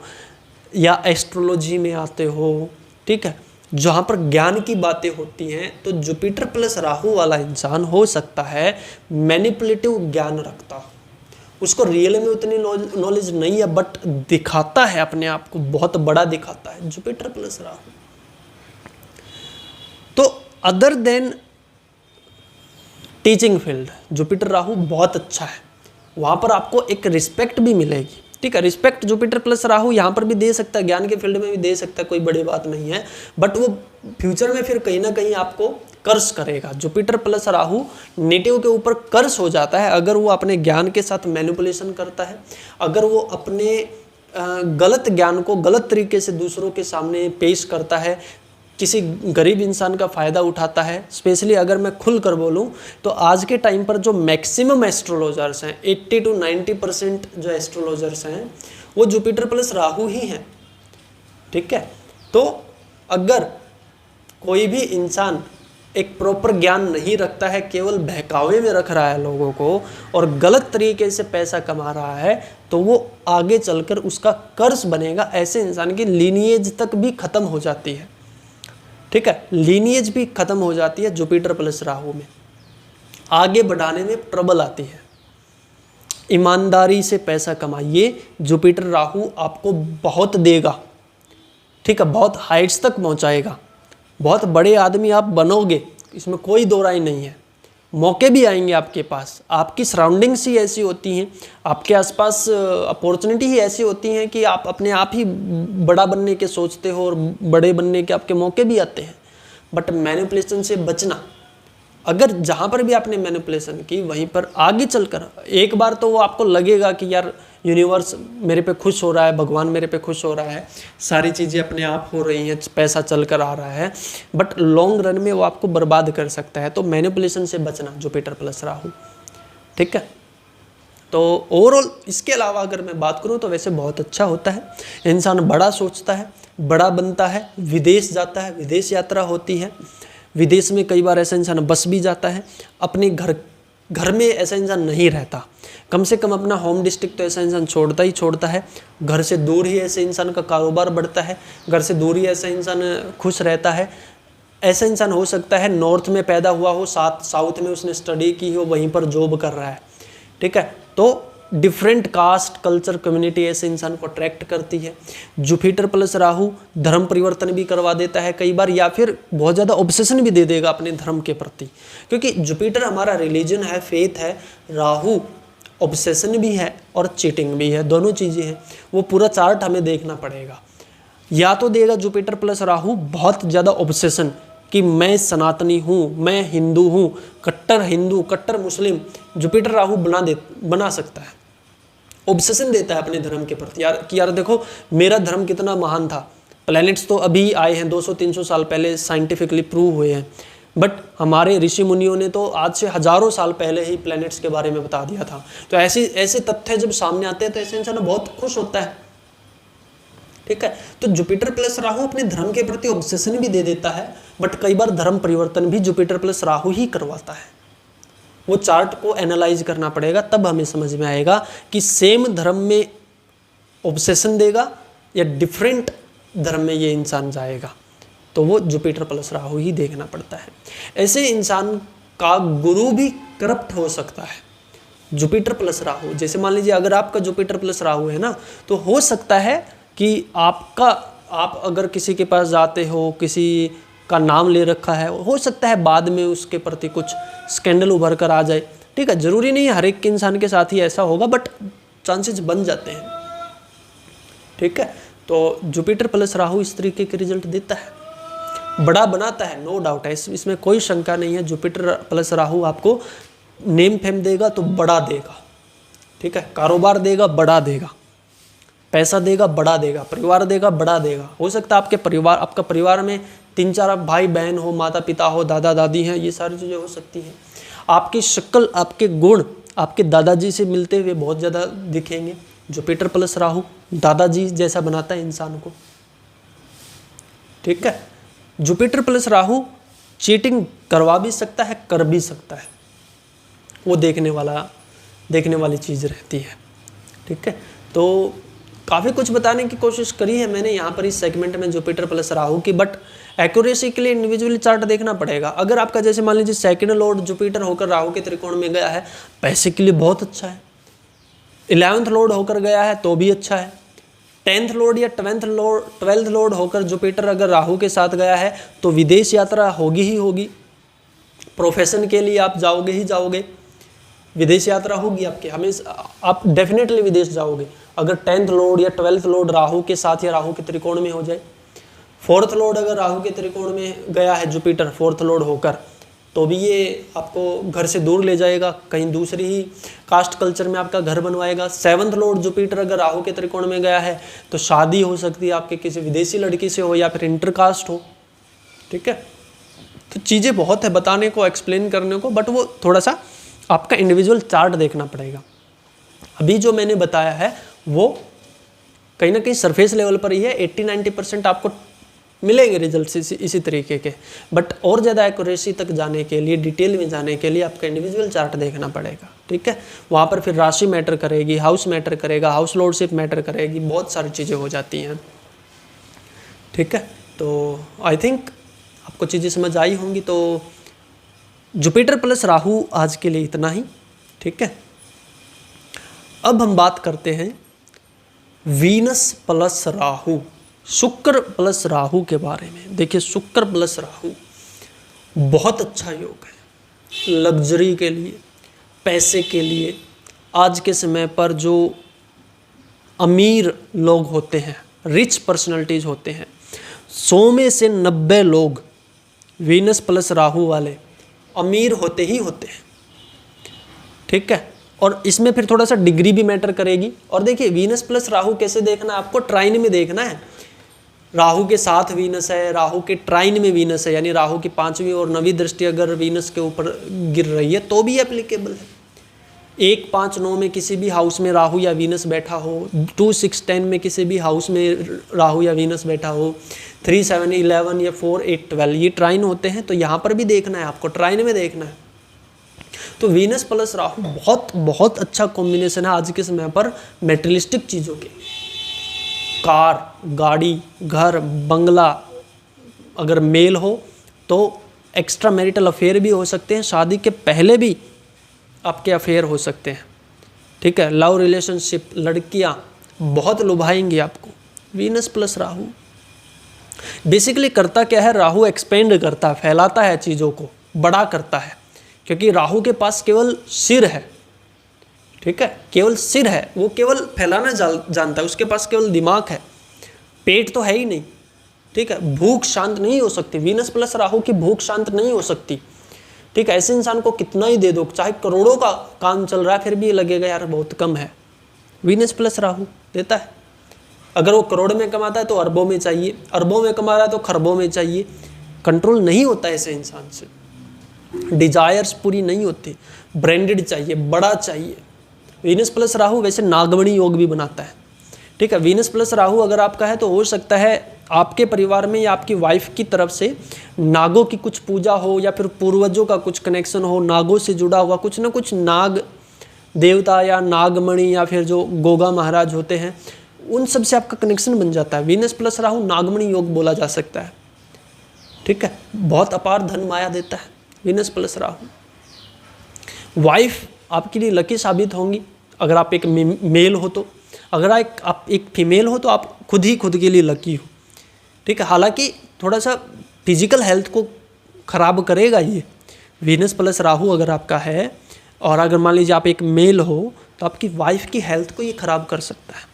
या एस्ट्रोलॉजी में आते हो, ठीक है, जहाँ पर ज्ञान की बातें होती हैं, तो जुपिटर प्लस राहु वाला इंसान हो सकता है मैनिपुलेटिव ज्ञान रखता हो, उसको रियल में उतनी नॉलेज नहीं है, बट दिखाता है अपने आप को बहुत बड़ा दिखाता है, जुपिटर प्लस राहु। तो other than teaching field Jupiter Rahu बहुत अच्छा है, वहाँ पर आपको एक रिस्पेक्ट भी मिलेगी। ठीक है, रिस्पेक्ट जुपिटर प्लस राहु यहाँ पर भी दे सकता है, ज्ञान के फील्ड में भी दे सकता है, कोई बड़ी बात नहीं है, बट वो फ्यूचर में फिर कहीं ना कहीं आपको कर्स करेगा। जुपिटर प्लस राहु नेटिव के ऊपर कर्स हो जाता है अगर वो अपने ज्ञान के साथ मैनिपुलेशन करता है, अगर वो अपने गलत ज्ञान को गलत तरीके से दूसरों के सामने पेश करता है, किसी गरीब इंसान का फ़ायदा उठाता है। स्पेशली अगर मैं खुल कर बोलूँ तो आज के टाइम पर जो मैक्सिमम एस्ट्रोलॉजर्स हैं, 80 to 90% जो एस्ट्रोलॉजर्स हैं वो जुपिटर प्लस राहु ही हैं। ठीक है, तो अगर कोई भी इंसान एक प्रॉपर ज्ञान नहीं रखता है, केवल बहकावे में रख रहा है लोगों को और गलत तरीके से पैसा कमा रहा है, तो वो आगे चलकर उसका कर्ज बनेगा। ऐसे इंसान की लीनिएज तक भी खत्म हो जाती है। ठीक है, लीनिएज भी खत्म हो जाती है जुपिटर प्लस राहु में, आगे बढ़ाने में ट्रबल आती है। ईमानदारी से पैसा कमाइए, जुपिटर राहु आपको बहुत देगा। ठीक है, बहुत हाइट्स तक पहुंचाएगा, बहुत बड़े आदमी आप बनोगे, इसमें कोई दो राय नहीं है। मौके भी आएंगे आपके पास, आपकी सराउंडिंग्स ही ऐसी होती हैं, आपके आसपास अपॉर्चुनिटी ही ऐसी होती हैं कि आप अपने आप ही बड़ा बनने के सोचते हो और बड़े बनने के आपके मौके भी आते हैं। बट मैनिपुलेशन से बचना, अगर जहाँ पर भी आपने मैनिपुलेशन की वहीं पर आगे चलकर एक बार तो वो आपको लगेगा कि यार यूनिवर्स मेरे पे खुश हो रहा है, भगवान मेरे पे खुश हो रहा है, सारी चीज़ें अपने आप हो रही हैं, पैसा चल कर आ रहा है, बट लॉन्ग रन में वो आपको बर्बाद कर सकता है। तो मैनिपुलेशन से बचना जुपिटर प्लस राहु। ठीक है, तो ओवरऑल इसके अलावा अगर मैं बात करूँ तो वैसे बहुत अच्छा होता है। इंसान बड़ा सोचता है, बड़ा बनता है, विदेश जाता है, विदेश यात्रा होती है, विदेश में कई बार ऐसा इंसान बस भी जाता है। अपने घर में ऐसा इंसान नहीं रहता, कम से कम अपना होम डिस्ट्रिक्ट तो ऐसा इंसान छोड़ता है। घर से दूर ही ऐसे इंसान का कारोबार बढ़ता है, घर से दूर ही ऐसा इंसान खुश रहता है। ऐसा इंसान हो सकता है नॉर्थ में पैदा हुआ हो, साउथ में उसने स्टडी की हो, वहीं पर जॉब कर रहा है। ठीक है, तो डिफरेंट कास्ट कल्चर कम्युनिटी ऐसे इंसान को अट्रैक्ट करती है। जुपिटर प्लस राहु धर्म परिवर्तन भी करवा देता है कई बार, या फिर बहुत ज़्यादा ऑब्सेशन भी दे देगा अपने धर्म के प्रति, क्योंकि जुपिटर हमारा रिलीजन है, फेथ है, राहु ऑब्सेशन भी है और चीटिंग भी है, दोनों चीज़ें हैं। वो पूरा चार्ट हमें देखना पड़ेगा। या तो देगा जुपिटर प्लस राहु बहुत ज़्यादा ऑब्सेशन कि मैं सनातनी हूँ, मैं हिंदू हूँ, कट्टर हिंदू, कट्टर मुस्लिम, जुपिटर राहु बना सकता है। ऑब्सेशन देता है अपने धर्म के प्रति, यार कि यार देखो मेरा धर्म कितना महान था। प्लैनेट्स तो अभी आए हैं, 200-300 साल पहले साइंटिफिकली प्रूव हुए हैं, बट हमारे ऋषि मुनियों ने तो आज से हजारों साल पहले ही प्लैनेट्स के बारे में बता दिया था। तो ऐसे तथ्य जब सामने आते हैं तो ऐसे इंसान बहुत खुश होता है। ठीक है, तो जुपिटर प्लस राहु अपने धर्म के प्रति ऑब्सेशन भी दे देता है, बट कई बार धर्म परिवर्तन भी जुपिटर प्लस राहु ही करवाता है। वो चार्ट को एनालाइज करना पड़ेगा, तब हमें समझ में आएगा कि सेम धर्म में ऑब्सेशन देगा या डिफरेंट धर्म में ये इंसान जाएगा। तो वो जुपिटर प्लस राहु ही देखना पड़ता है। ऐसे इंसान का गुरु भी करप्ट हो सकता है, जुपिटर प्लस राहु। जैसे मान लीजिए अगर आपका जुपिटर प्लस राहु है ना, तो हो सकता है कि आप अगर किसी के पास जाते हो, किसी का नाम ले रखा है, हो सकता है बाद में उसके प्रति कुछ स्कैंडल उभर कर आ जाए। ठीक है, जरूरी नहीं हर एक के इंसान के साथ ही ऐसा होगा, बट चांसेस बन जाते हैं। ठीक है, तो जुपिटर प्लस राहु इस तरीके के रिजल्ट देता है, बड़ा बनाता है, नो डाउट है, इसमें कोई शंका नहीं है। जुपिटर प्लस राहु आपको नेम फेम देगा तो बड़ा देगा। ठीक है, कारोबार देगा, बड़ा देगा, पैसा देगा, बड़ा देगा, परिवार देगा, बड़ा देगा। हो सकता है आपका परिवार में 3-4 भाई बहन हो, माता पिता हो, दादा दादी हैं, ये सारी चीज़ें हो सकती हैं। आपकी शक्ल, आपके गुण आपके दादाजी से मिलते हुए बहुत ज़्यादा दिखेंगे। जुपिटर प्लस राहु दादाजी जैसा बनाता है इंसान को। ठीक है, जुपिटर प्लस राहु चीटिंग करवा भी सकता है, कर भी सकता है, वो देखने वाली चीज़ रहती है। ठीक है, तो काफ़ी कुछ बताने की कोशिश करी है मैंने यहाँ पर इस सेगमेंट में जुपिटर प्लस राहु की, बट एक्यूरेसी के लिए इंडिविजुअली चार्ट देखना पड़ेगा। अगर आपका जैसे मान लीजिए सेकंड लॉर्ड जुपिटर होकर राहु के त्रिकोण में गया है, पैसे के लिए बहुत अच्छा है। 11th लॉर्ड होकर गया है तो भी अच्छा है। 10th लॉर्ड या 12th लॉर्ड होकर जुपिटर अगर राहु के साथ गया है तो विदेश यात्रा होगी ही होगी। प्रोफेशन के लिए आप जाओगे ही जाओगे, विदेश यात्रा होगी आपके, हमेशा आप डेफिनेटली विदेश जाओगे अगर 10th लॉर्ड या 12th लॉर्ड राहु के साथ या राहु के त्रिकोण में हो जाए। 4th लॉर्ड अगर राहु के त्रिकोण में गया है जुपिटर 4th लॉर्ड होकर, तो भी ये आपको घर से दूर ले जाएगा, कहीं दूसरी ही कास्ट कल्चर में आपका घर बनवाएगा। 7th लॉर्ड जुपिटर अगर राहु के त्रिकोण में गया है तो शादी हो सकती है आपके किसी विदेशी लड़की से हो या फिर इंटरकास्ट हो। ठीक है, तो चीज़ें बहुत है बताने को, एक्सप्लेन करने को, बट वो थोड़ा सा आपका इंडिविजुअल चार्ट देखना पड़ेगा। अभी जो मैंने बताया है वो कहीं ना कहीं सरफेस लेवल पर ही है, 80-90% आपको मिलेंगे रिजल्ट इसी तरीके के, बट और ज़्यादा एक्यूरेसी तक जाने के लिए, डिटेल में जाने के लिए आपका इंडिविजुअल चार्ट देखना पड़ेगा। ठीक है, वहाँ पर फिर राशि मैटर करेगी, हाउस मैटर करेगा, हाउस लॉर्डशिप मैटर करेगी, बहुत सारी चीज़ें हो जाती हैं। ठीक है, तो आई थिंक आपको चीज़ें समझ आई होंगी। तो जुपिटर प्लस राहु आज के लिए इतना ही। ठीक है, अब हम बात करते हैं वीनस प्लस राहु, शुक्र प्लस राहु के बारे में। देखिए, शुक्र प्लस राहु बहुत अच्छा योग है लग्जरी के लिए, पैसे के लिए। आज के समय पर जो अमीर लोग होते हैं, रिच पर्सनालिटीज होते हैं, 100 में से 90 लोग वीनस प्लस राहु वाले अमीर होते ही होते हैं। ठीक है, और इसमें फिर थोड़ा सा डिग्री भी मैटर करेगी। और देखिए, वीनस प्लस राहु कैसे देखना है आपको, ट्राइन में देखना है। राहु के साथ वीनस है, राहु के ट्राइन में वीनस है, यानी राहु की 5वीं और 9वीं दृष्टि अगर वीनस के ऊपर गिर रही है तो भी एप्लीकेबल है। 1, 5, 9 में किसी भी हाउस में राहु या वीनस बैठा हो, 2, 6, 10 में किसी भी हाउस में राहु या वीनस बैठा हो, 3, 7, 11 या 4, 8, 12 ये ट्राइन होते हैं। तो यहाँ पर भी देखना है आपको, ट्राइन में देखना है। तो वीनस प्लस राहु बहुत बहुत अच्छा कॉम्बिनेशन है आज के समय पर मेटेरियलिस्टिक चीज़ों के। कार, गाड़ी, घर, बंगला अगर मेल हो तो एक्स्ट्रा मैरिटल अफेयर भी हो सकते हैं, शादी के पहले भी आपके अफेयर हो सकते हैं। ठीक है, लव रिलेशनशिप, लड़कियां बहुत लुभाएंगी आपको। वीनस प्लस राहु बेसिकली करता क्या है, राहु एक्सपेंड करता है, फैलाता है चीज़ों को, बड़ा करता है, क्योंकि राहु के पास केवल सिर है। ठीक है, केवल सिर है, वो केवल फैलाना जानता है, उसके पास केवल दिमाग है, पेट तो है ही नहीं। ठीक है, भूख शांत नहीं हो सकती, वीनस प्लस राहु की भूख शांत नहीं हो सकती। ठीक है, ऐसे इंसान को कितना ही दे दो, चाहे करोड़ों का काम चल रहा है फिर भी लगेगा यार बहुत कम है। वीनस प्लस राहु देता है। अगर वो करोड़ में कमाता है तो अरबों में चाहिए, अरबों में कमा रहा है तो खरबों में चाहिए। कंट्रोल नहीं होता ऐसे इंसान से, डिजायर्स पूरी नहीं होती, ब्रांडेड चाहिए, बड़ा चाहिए। वीनस प्लस राहु वैसे नागमणि योग भी बनाता है। ठीक है, वीनस प्लस राहु अगर आपका है तो हो सकता है आपके परिवार में या आपकी वाइफ की तरफ से नागों की कुछ पूजा हो या फिर पूर्वजों का कुछ कनेक्शन हो, नागों से जुड़ा हुआ कुछ ना कुछ, नाग देवता या नागमणि या फिर जो गोगा महाराज होते हैं उन सब से आपका कनेक्शन बन जाता है। वीनस प्लस राहु नागमणि योग बोला जा सकता है। ठीक है, बहुत अपार धन माया देता है वीनस प्लस राहु। वाइफ आपके लिए लकी साबित होंगी अगर आप एक मेल हो तो। अगर आप एक फीमेल हो तो आप खुद के लिए लकी हो। ठीक है, हालांकि थोड़ा सा फिजिकल हेल्थ को खराब करेगा ये वीनस प्लस राहु अगर आपका है, और अगर मान लीजिए आप एक मेल हो तो आपकी वाइफ की हेल्थ को ये खराब कर सकता है,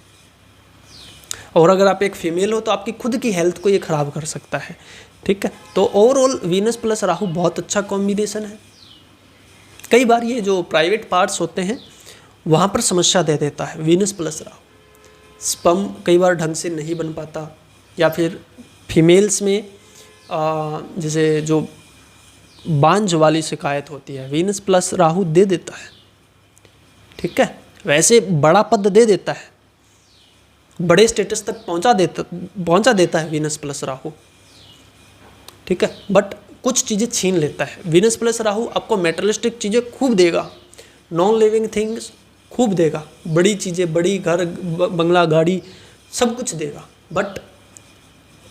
और अगर आप एक फीमेल हो तो आपकी खुद की हेल्थ को ये खराब कर सकता है। ठीक है, तो ओवरऑल वीनस प्लस राहु बहुत अच्छा कॉम्बिनेशन है। कई बार ये जो प्राइवेट पार्ट्स होते हैं वहाँ पर समस्या दे देता है वीनस प्लस राहु। स्पर्म कई बार ढंग से नहीं बन पाता, या फिर फीमेल्स में जैसे जो बांझ वाली शिकायत होती है वीनस प्लस राहु दे देता है। ठीक है, वैसे बड़ा पद दे देता है, बड़े स्टेटस तक पहुंचा देता है वीनस प्लस राहु। ठीक है, बट कुछ चीज़ें छीन लेता है वीनस प्लस राहु। आपको मेटेरियलिस्टिक चीज़ें खूब देगा, नॉन लिविंग थिंग्स खूब देगा, बड़ी चीज़ें, बड़ी घर बंगला गाड़ी सब कुछ देगा, बट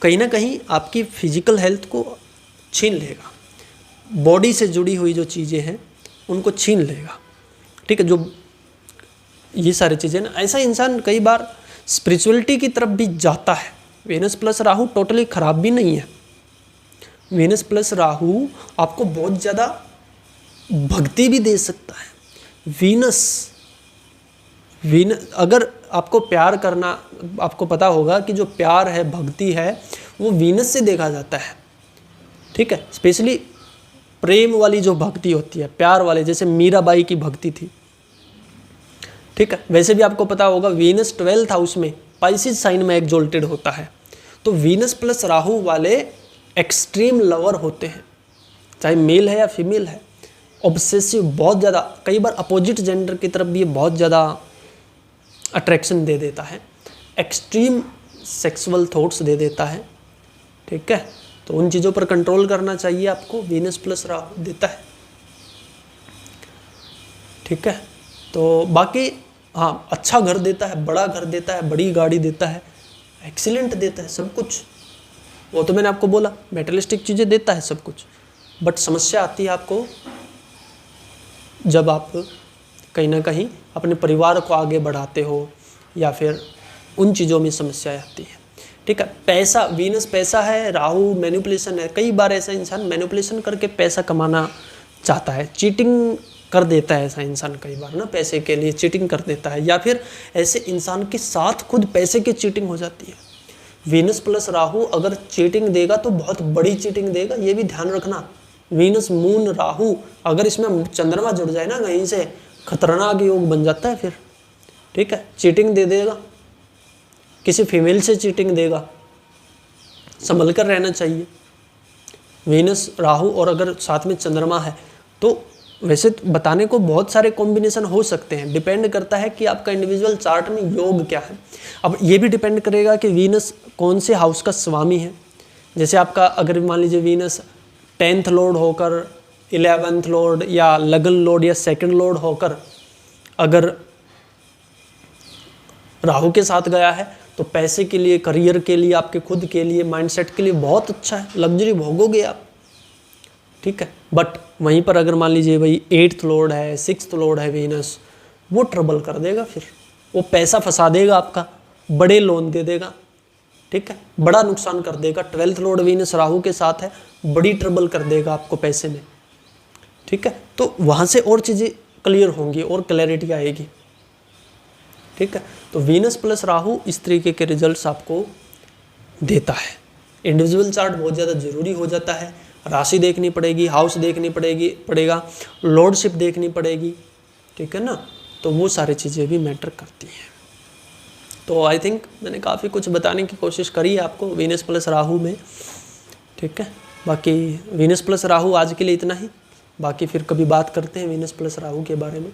कहीं ना कहीं आपकी फिजिकल हेल्थ को छीन लेगा। बॉडी से जुड़ी हुई जो चीज़ें हैं उनको छीन लेगा। ठीक है, जो ये सारी चीज़ें ना, ऐसा इंसान कई बार स्पिरिचुअलिटी की तरफ भी जाता है। वीनस प्लस राहु टोटली खराब भी नहीं है। वीनस प्लस राहु आपको बहुत ज़्यादा भक्ति भी दे सकता है। वीनस अगर आपको प्यार करना, आपको पता होगा कि जो प्यार है, भक्ति है, वो वीनस से देखा जाता है। ठीक है, स्पेशली प्रेम वाली जो भक्ति होती है, प्यार वाली, जैसे मीराबाई की भक्ति थी। ठीक है, वैसे भी आपको पता होगा वीनस 12th हाउस में पाइसिस साइन में एक्सोल्टेड होता है। तो वीनस प्लस राहु वाले एक्सट्रीम लवर होते हैं, चाहे मेल है या फीमेल है। ऑब्सेसिव, बहुत ज़्यादा, कई बार अपोजिट जेंडर की तरफ भी ये बहुत ज़्यादा अट्रैक्शन दे देता है, एक्सट्रीम सेक्सुअल थॉट्स दे देता है। ठीक है, तो उन चीज़ों पर कंट्रोल करना चाहिए आपको, वीनस प्लस राहु देता है। ठीक है, तो बाकी हाँ, अच्छा घर देता है, बड़ा घर देता है, बड़ी गाड़ी देता है, एक्सीलेंट देता है सब कुछ। वो तो मैंने आपको बोला मेटेरियलिस्टिक चीज़ें देता है सब कुछ, बट समस्या आती है आपको जब आप कहीं ना कहीं अपने परिवार को आगे बढ़ाते हो या फिर उन चीज़ों में समस्या आती है। ठीक है, पैसा, वीनस पैसा है, राहु मैनिपुलेशन है। कई बार ऐसा इंसान मैनिपुलेशन करके पैसा कमाना चाहता है, चीटिंग कर देता है ऐसा इंसान कई बार ना, पैसे के लिए चीटिंग कर देता है, या फिर ऐसे इंसान के साथ खुद पैसे की चीटिंग हो जाती है। वीनस प्लस राहु अगर चीटिंग देगा तो बहुत बड़ी चीटिंग देगा, ये भी ध्यान रखना। वीनस मून राहु अगर इसमें चंद्रमा जुड़ जाए ना कहीं से, खतरनाक योग बन जाता है फिर। ठीक है, चीटिंग दे देगा, किसी फीमेल से चीटिंग देगा, संभल कर रहना चाहिए। वीनस राहु और अगर साथ में चंद्रमा है तो वैसे तो बताने को बहुत सारे कॉम्बिनेशन हो सकते हैं, डिपेंड करता है कि आपका इंडिविजुअल चार्ट में योग क्या है। अब ये भी डिपेंड करेगा कि वीनस कौन से हाउस का स्वामी है। जैसे आपका अगर मान लीजिए वीनस 10th लॉर्ड होकर 11th लॉर्ड या लगन लॉर्ड या 2nd लॉर्ड होकर अगर राहु के साथ गया है तो पैसे के लिए, करियर के लिए, आपके खुद के लिए, माइंडसेट के लिए बहुत अच्छा है, लग्जरी भोगोगे आप। ठीक है, बट वहीं पर अगर मान लीजिए भाई 8th लॉर्ड है, 6th लॉर्ड है वीनस, वो ट्रबल कर देगा, फिर वो पैसा फंसा देगा आपका, बड़े लोन दे देगा। ठीक है, बड़ा नुकसान कर देगा। 12th लॉर्ड वीनस राहु के साथ है, बड़ी ट्रबल कर देगा आपको पैसे में। ठीक है, तो वहाँ से और चीज़ें क्लियर होंगी और क्लैरिटी आएगी। ठीक है, तो वीनस प्लस राहु इस तरीके के रिजल्ट्स आपको देता है। इंडिविजुअल चार्ट बहुत ज़्यादा ज़रूरी हो जाता है, राशि देखनी पड़ेगी, हाउस देखनी पड़ेगा, लॉर्डशिप देखनी पड़ेगी। ठीक है ना, तो वो सारी चीज़ें भी मैटर करती हैं। तो आई थिंक मैंने काफ़ी कुछ बताने की कोशिश करी है आपको वीनस प्लस राहु में। ठीक है, बाकी वीनस प्लस राहु आज के लिए इतना ही, बाकी फिर कभी बात करते हैं वीनस प्लस राहु के बारे में।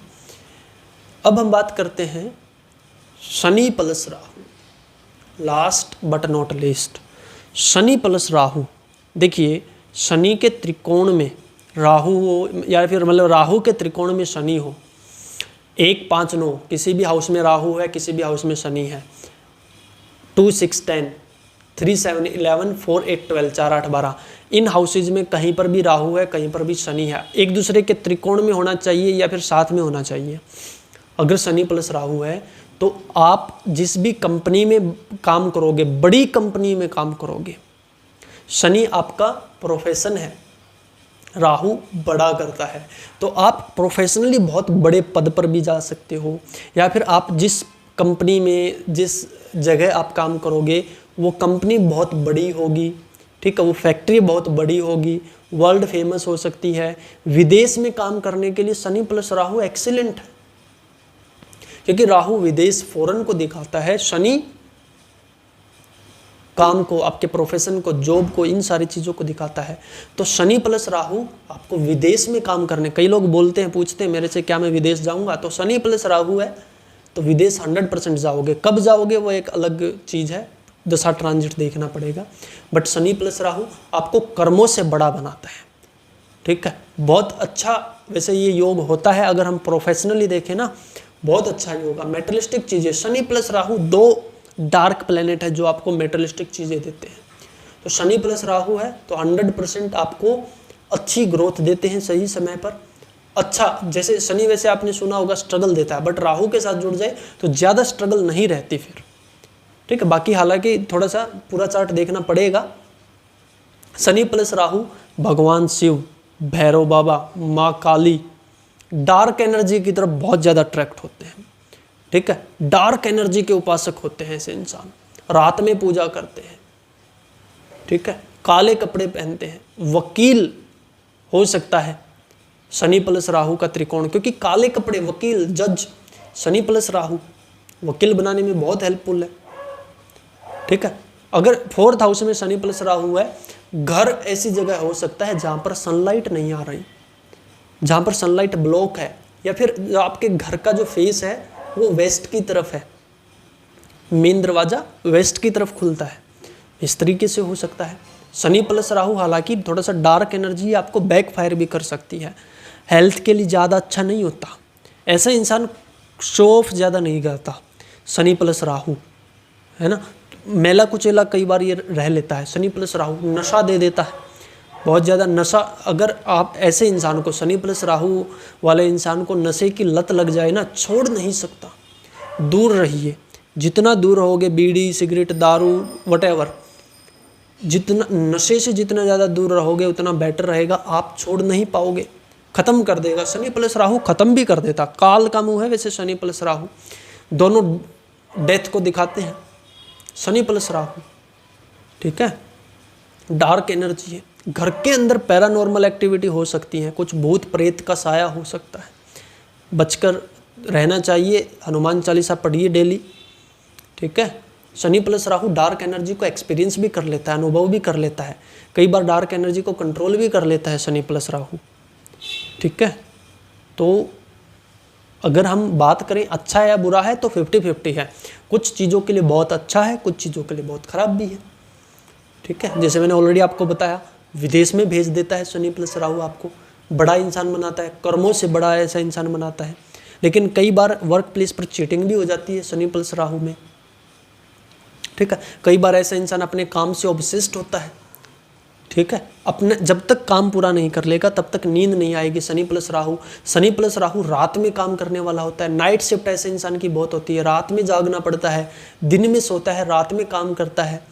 अब हम बात करते हैं Shani plus Rahu, last but not least. Shani plus Rahu, देखिए शनि के त्रिकोण में राहु हो या फिर मतलब राहु के त्रिकोण में शनि हो, 1, 5, 9 किसी भी हाउस में राहु है, किसी भी हाउस में शनि है, 2, 6, 10, 3, 7, 11, 4, 8, 12, 4, 8, 12 इन हाउसेज में कहीं पर भी राहु है, कहीं पर भी शनि है, एक दूसरे के त्रिकोण में होना चाहिए या फिर साथ में होना चाहिए। अगर शनि प्लस राहु है तो आप जिस भी कंपनी में काम करोगे, बड़ी कंपनी में काम करोगे, शनि आपका प्रोफेशन है, राहु बड़ा करता है, तो आप प्रोफेशनली बहुत बड़े पद पर भी जा सकते हो, या फिर आप जिस कंपनी में जिस जगह आप काम करोगे वो कंपनी बहुत बड़ी होगी, ठीक है, वो फैक्ट्री बहुत बड़ी होगी, वर्ल्ड फेमस हो सकती है। विदेश में काम करने के लिए शनि प्लस राहु एक्सीलेंट है, क्योंकि राहु विदेश फॉरेन को दिखाता है, शनि काम को, आपके प्रोफेशन को, जॉब को, इन सारी चीज़ों को दिखाता है। तो शनि प्लस राहु आपको विदेश में काम करने, कई लोग बोलते हैं, पूछते हैं मेरे से क्या मैं विदेश जाऊंगा, तो शनि प्लस राहु है तो विदेश 100% जाओगे। कब जाओगे वो एक अलग चीज़ है, दशा ट्रांजिट देखना पड़ेगा, बट शनि प्लस राहु आपको कर्मों से बड़ा बनाता है, ठीक है। बहुत अच्छा वैसे ये योग होता है, अगर हम प्रोफेशनली देखें ना, बहुत अच्छा योग है। मेटलिस्टिक चीज़ें, Shani plus Rahu 2 dark planet है जो आपको मेटलिस्टिक चीज़ें देते हैं। तो शनि प्लस राहु है तो 100% आपको अच्छी ग्रोथ देते हैं सही समय पर। अच्छा, जैसे शनि वैसे आपने सुना होगा स्ट्रगल देता है, बट राहु के साथ जुड़ जाए तो ज़्यादा स्ट्रगल नहीं रहती फिर, ठीक है। बाकी हालांकि थोड़ा सा पूरा चार्ट देखना पड़ेगा। शनि प्लस राहु भगवान शिव, भैरव बाबा, माँ काली, डार्क एनर्जी की तरफ बहुत ज़्यादा अट्रैक्ट होते हैं, ठीक है। डार्क एनर्जी के उपासक होते हैं ऐसे इंसान, रात में पूजा करते हैं, ठीक है, काले कपड़े पहनते हैं। वकील हो सकता है शनि प्लस राहु का त्रिकोण, क्योंकि काले कपड़े, वकील, जज, शनि प्लस राहु वकील बनाने में बहुत हेल्पफुल है, ठीक है। अगर 4th हाउस में शनि प्लस राहु है, घर ऐसी जगह हो सकता है जहां पर सनलाइट नहीं आ रही, जहां पर सनलाइट ब्लॉक है, या फिर आपके घर का जो फेस है वो वेस्ट की तरफ है, मेन दरवाजा वेस्ट की तरफ खुलता है, इस तरीके से हो सकता है। शनि प्लस राहु हालांकि थोड़ा सा डार्क एनर्जी आपको बैक फायर भी कर सकती है, हेल्थ के लिए ज़्यादा अच्छा नहीं होता। ऐसा इंसान शो ऑफ ज़्यादा नहीं करता, शनि प्लस राहु है ना, मेला कुचेला कई बार ये रह लेता है। शनि प्लस राहु नशा दे देता है, बहुत ज़्यादा नशा। अगर आप ऐसे इंसान को, शनि प्लस राहु वाले इंसान को नशे की लत लग जाए ना, छोड़ नहीं सकता, दूर रहिए। जितना दूर रहोगे, बीड़ी, सिगरेट, दारू, वटेवर, जितना नशे से जितना ज़्यादा दूर रहोगे उतना बेटर रहेगा। आप छोड़ नहीं पाओगे, ख़त्म कर देगा। शनि प्लस राहु ख़त्म भी कर देता, काल का मुँह है वैसे शनि प्लस राहु, दोनों डेथ को दिखाते हैं, शनि प्लस राहु, ठीक है। डार्क एनर्जी है, घर के अंदर पैरानॉर्मल एक्टिविटी हो सकती है, कुछ भूत प्रेत का साया हो सकता है, बचकर रहना चाहिए। हनुमान चालीसा पढ़िए डेली, ठीक है। Shani plus Rahu dark energy को एक्सपीरियंस भी कर लेता है, अनुभव भी कर लेता है, कई बार डार्क एनर्जी को कंट्रोल भी कर लेता है शनि प्लस राहु, ठीक है। तो अगर हम बात करें अच्छा है या बुरा है तो 50-50 है, कुछ चीज़ों के लिए बहुत अच्छा है, कुछ चीज़ों के लिए बहुत ख़राब भी है, ठीक है। जैसे मैंने ऑलरेडी आपको बताया, विदेश में भेज देता है शनि प्लस राहु, आपको बड़ा इंसान बनाता है, कर्मों से बड़ा ऐसा इंसान बनाता है। लेकिन कई बार वर्क प्लेस पर चीटिंग भी हो जाती है शनि प्लस राहु में, ठीक है। कई बार ऐसा इंसान अपने काम से ऑब्सेस्ड होता है, ठीक है। अपने जब तक काम पूरा नहीं कर लेगा तब तक नींद नहीं आएगी। शनि प्लस राहु रात में काम करने वाला होता है। नाइट शिफ्ट ऐसे इंसान की बहुत होती है, रात में जागना पड़ता है, दिन में सोता है, रात में काम करता है।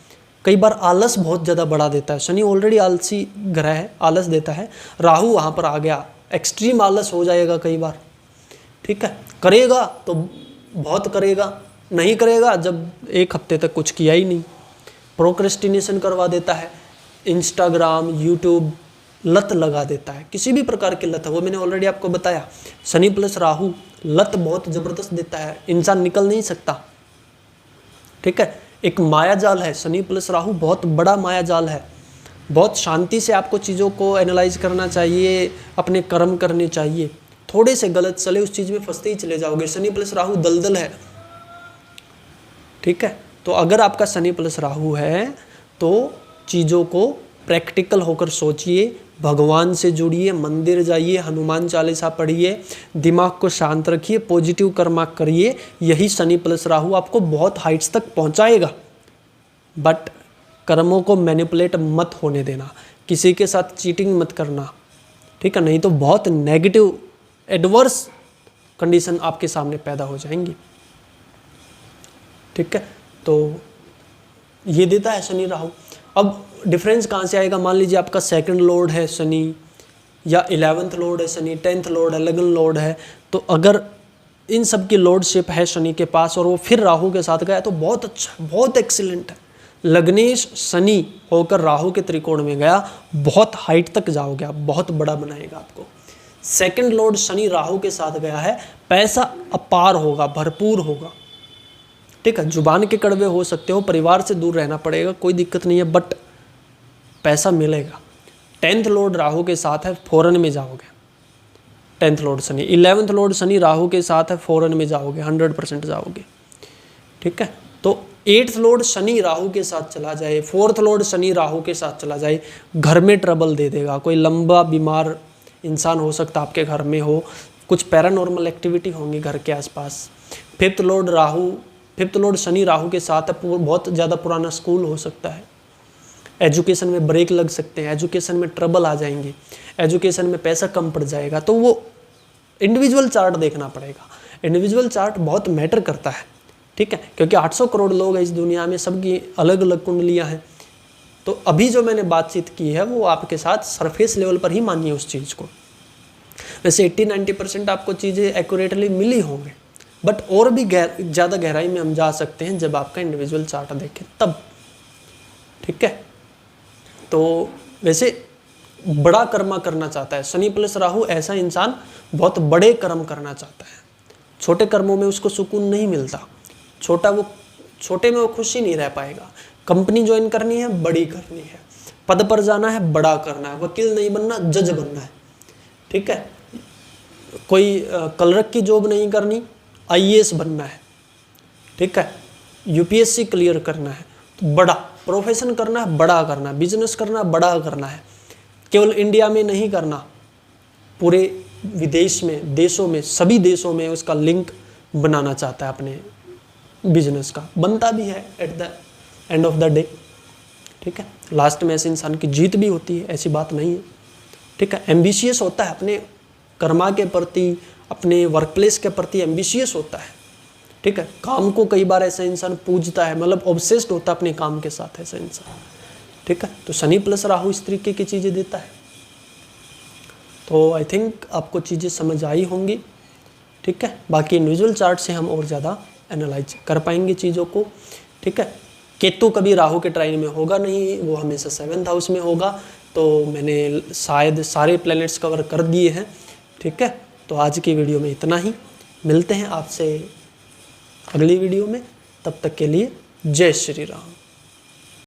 कई बार आलस बहुत ज़्यादा बढ़ा देता है, शनि ऑलरेडी आलसी ग्रह है, आलस देता है, राहु वहाँ पर आ गया, एक्सट्रीम आलस हो जाएगा कई बार, ठीक है। करेगा तो बहुत करेगा, नहीं करेगा जब एक हफ्ते तक कुछ किया ही नहीं, प्रोक्रेस्टिनेशन करवा देता है, इंस्टाग्राम, यूट्यूब लत लगा देता है, किसी भी प्रकार की लत है, वो मैंने ऑलरेडी आपको बताया। शनि प्लस राहु लत बहुत ज़बरदस्त देता है, इंसान निकल नहीं सकता, ठीक है। एक माया जाल है, शनि प्लस राहु बहुत बड़ा माया जाल है। बहुत शांति से आपको चीज़ों को एनालाइज करना चाहिए, अपने कर्म करने चाहिए। थोड़े से गलत चले उस चीज़ में फंसते ही चले जाओगे। शनि प्लस राहु दलदल है, ठीक है। तो अगर आपका शनि प्लस राहु है तो चीज़ों को प्रैक्टिकल होकर सोचिए, भगवान से जुड़िए, मंदिर जाइए, हनुमान चालीसा पढ़िए, दिमाग को शांत रखिए, पॉजिटिव कर्मा करिए। यही शनि प्लस राहु आपको बहुत हाइट्स तक पहुंचाएगा। बट कर्मों को मैनिपुलेट मत होने देना, किसी के साथ चीटिंग मत करना, ठीक है, नहीं तो बहुत नेगेटिव एडवर्स कंडीशन आपके सामने पैदा हो जाएंगी। ठीक है, तो ये देता है शनि राहु। अब डिफरेंस कहाँ से आएगा? मान लीजिए आपका सेकंड लॉर्ड है शनि, या 11th लॉर्ड है शनि, 10th लॉर्ड है, लगन लॉर्ड है, तो अगर इन सब की लॉर्डशिप है शनि के पास और वो फिर राहु के साथ गया तो बहुत अच्छा, बहुत एक्सीलेंट है। लग्नेश शनि होकर राहु के त्रिकोण में गया, बहुत हाइट तक जाओगे आप, बहुत बड़ा बनाएगा आपको। सेकंड लॉर्ड शनि राहु के साथ गया है, पैसा अपार होगा, भरपूर होगा। ठीक है, जुबान के कड़वे हो सकते हो, परिवार से दूर रहना पड़ेगा, कोई दिक्कत नहीं है, बट पैसा मिलेगा। 10th लॉर्ड राहु के साथ है, फॉरेन में जाओगे। 10th Lord Shani, 11th Lord Shani Rahu के साथ है, फॉरेन में जाओगे, 100% जाओगे। ठीक है, तो 8th लॉर्ड शनि राहु के साथ चला जाए, 4th लॉर्ड शनि राहु के साथ चला जाए, घर में ट्रबल दे देगा। कोई लंबा बीमार इंसान हो सकता आपके घर में हो, कुछ पैरानॉर्मल एक्टिविटी होंगी घर के आसपास। 5th लॉर्ड शनि राहु के साथ है, बहुत ज़्यादा पुराना स्कूल हो सकता है, एजुकेशन में ब्रेक लग सकते हैं, एजुकेशन में ट्रबल आ जाएंगी, एजुकेशन में पैसा कम पड़ जाएगा। तो वो इंडिविजुअल चार्ट देखना पड़ेगा, इंडिविजुअल चार्ट बहुत मैटर करता है। ठीक है, क्योंकि 800 करोड़ लोग हैं इस दुनिया में, सबकी अलग अलग कुंडलियाँ हैं। तो अभी जो मैंने बातचीत की है वो आपके साथ सरफेस लेवल पर ही मानिए उस चीज़ को। वैसे 80-90% आपको चीज़ें एक्यूरेटली मिली होंगी, बट और भी ज़्यादा गहराई में हम जा सकते हैं जब आपका इंडिविजुअल चार्ट देखें तब। ठीक है, तो वैसे बड़ा कर्म करना चाहता है शनि प्लस राहु, ऐसा इंसान बहुत बड़े कर्म करना चाहता है। छोटे कर्मों में उसको सुकून नहीं मिलता, छोटे में वो खुशी नहीं रह पाएगा। कंपनी ज्वाइन करनी है, बड़ी करनी है, पद पर जाना है, बड़ा करना है, वकील नहीं बनना, जज बनना है। ठीक है, कोई क्लर्क की जॉब नहीं करनी, IAS बनना है। ठीक है, UPSC क्लियर करना है, तो बड़ा प्रोफेशन करना है, बड़ा करना है, बिजनेस करना है, बड़ा करना है। केवल इंडिया में नहीं करना, पूरे विदेश में, देशों में, सभी देशों में उसका लिंक बनाना चाहता है अपने बिजनेस का, बनता भी है at the end of the day. ठीक है, लास्ट में ऐसे इंसान की जीत भी होती है, ऐसी बात नहीं है। ठीक है, एम्बिशियस होता है अपने कर्मा के प्रति, अपने वर्क प्लेस के प्रति एम्बिशियस होता है। ठीक है, काम को कई बार ऐसा इंसान पूजता है, मतलब ऑब्सेस्ड होता है अपने काम के साथ ऐसा इंसान। ठीक है, तो शनि प्लस राहु इस तरीके की चीज़ें देता है। तो आई थिंक आपको चीज़ें समझ आई होंगी। ठीक है, बाकी इंडिविजुअल चार्ट से हम और ज़्यादा एनालाइज कर पाएंगे चीज़ों को। ठीक है, केतु कभी राहु के ट्राइन में होगा नहीं, वो हमेशा 7th हाउस में होगा। तो मैंने शायद सारे प्लैनेट्स कवर कर दिए हैं। ठीक है, तो आज की वीडियो में इतना ही, मिलते हैं आपसे अगली वीडियो में, तब तक के लिए जय श्री राम।